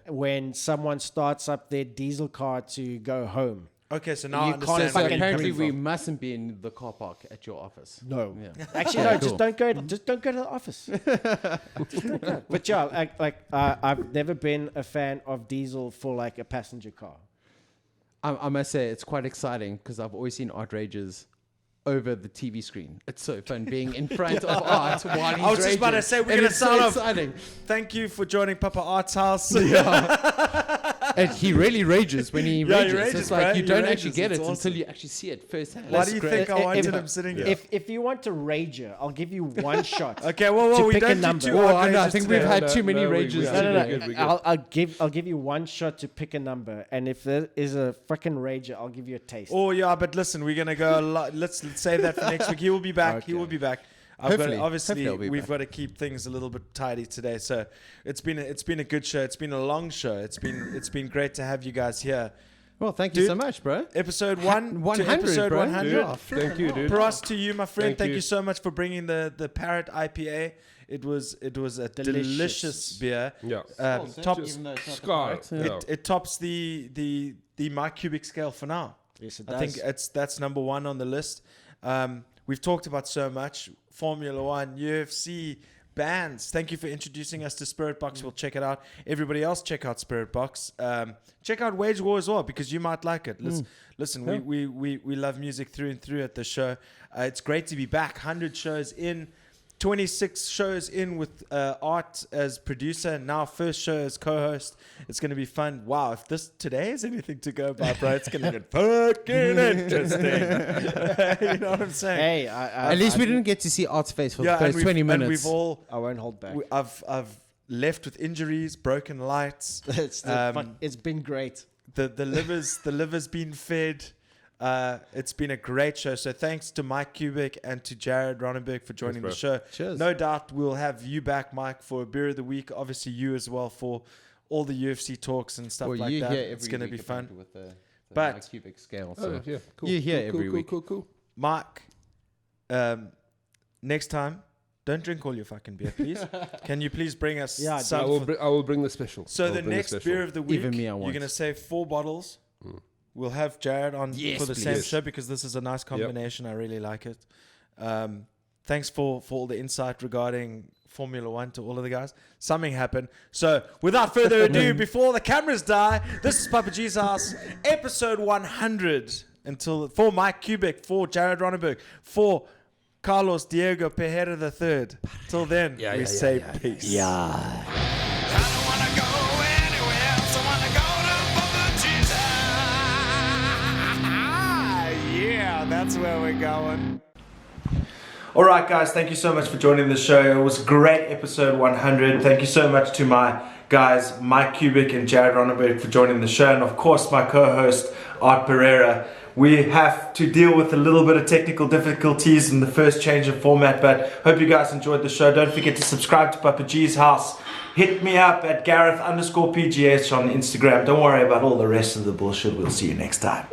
when someone starts up their diesel car to go home. Okay, so now I You understand can't where fucking- you're Apparently, coming we from. mustn't be in the car park at your office. No. Yeah. Actually, no. Cool. Just don't go to the office. Just don't go. But yeah, I've never been a fan of diesel for like a passenger car. I must say, it's quite exciting because I've always seen Art rages over the TV screen. It's so fun being in front of Art while he's I was just about to raging. say, we're And gonna it's so start off. exciting. Thank you for joining Papa Art's house. And he really rages when he Yeah, he rages. rages, It's like bro. you He don't rages. actually get It's it awesome. until you actually see it firsthand. Why do you think I If- wanted if- him sitting here? If you want to rager, I'll give you one shot. Okay, well, to we pick a don't do number. too Oh, I know. I outrageous think today. we've had No, too many no, we- rages. we- No, no, no. We're good, we're good. I'll give you one shot to pick a number, and if there is a freaking rager, I'll give you a taste. Oh yeah, but listen, we're gonna go a lot. Let's save that for next week. He will be back. He will be back. Hopefully. Obviously, Hopefully he'll be we've back. got to keep things a little bit tidy today. So it's been a good show. It's been a long show. It's been great to have you guys here. Well, thank you Dude, so much, bro. Episode 100 to 100, episode bro. 100. Dude, thank you, dude. Props to you, my friend. Thank Thank you. you so much for bringing the Parrot IPA. It was a delicious beer. Yeah. Tops Sky. Yeah. it tops the my cubic scale for now. Yes, it I think that's number one on the list. We've talked about so much: Formula One, UFC, bands. Thank you for introducing us to Spiritbox. We'll check it out. Everybody else, check out Spiritbox. Check out Wage War as well because you might like it. Listen, we love music through and through at the show. It's great to be back. 100 shows in. 26 shows in with Art as producer, and now first show as co-host. It's going to be fun. Wow, if this today is anything to go by, bro, it's going to get fucking interesting. You know what I'm saying? Hey, At least we didn't get to see Art's face for the and first we've- 20 and minutes. we've all, I won't hold back. I've left with injuries, broken lights. It's been great. The liver's been fed. It's been a great show. So thanks to Mike Kubik and to Jared Ronenberg for joining the bro. show. Cheers. No doubt we'll have you back, Mike, for a beer of the week. Obviously you as well for all the UFC talks and stuff Well, like you that. hear It's every going to week be fun. apparently with the But- cubic scale. Oh, So yeah, cool. You hear cool, every cool, week. Cool. Mark, next time, don't drink all your fucking beer, please. Can you please bring us Yeah, some? I will bring the special. So I'll the bring next special. beer of the week, Even me, I you're want. going to save 4 bottles. We'll have Jared on Yes, for the please. same Yes. show because this is a nice combination. I really like it. Thanks for all the insight regarding Formula One to all of the guys. Something happened. So without further ado, before the cameras die, this is Papa G's House, episode 100. For Mike Kubik, for Jared Ronenberg, for Carlos Diego Pereira III. Till then, we say peace. I don't wanna go anywhere else. I wanna go to Papa G's. Yeah, that's where we're going. All right, guys, thank you so much for joining the show. It was a great episode 100. Thank you so much to my guys, Mike Kubik and Jared Ronenberg, for joining the show. And of course, my co-host, Art Pereira. We have to deal with a little bit of technical difficulties in the first change of format, but hope you guys enjoyed the show. Don't forget to subscribe to Papa G's House. Hit me up at Gareth_PGS on Instagram. Don't worry about all the rest of the bullshit. We'll see you next time.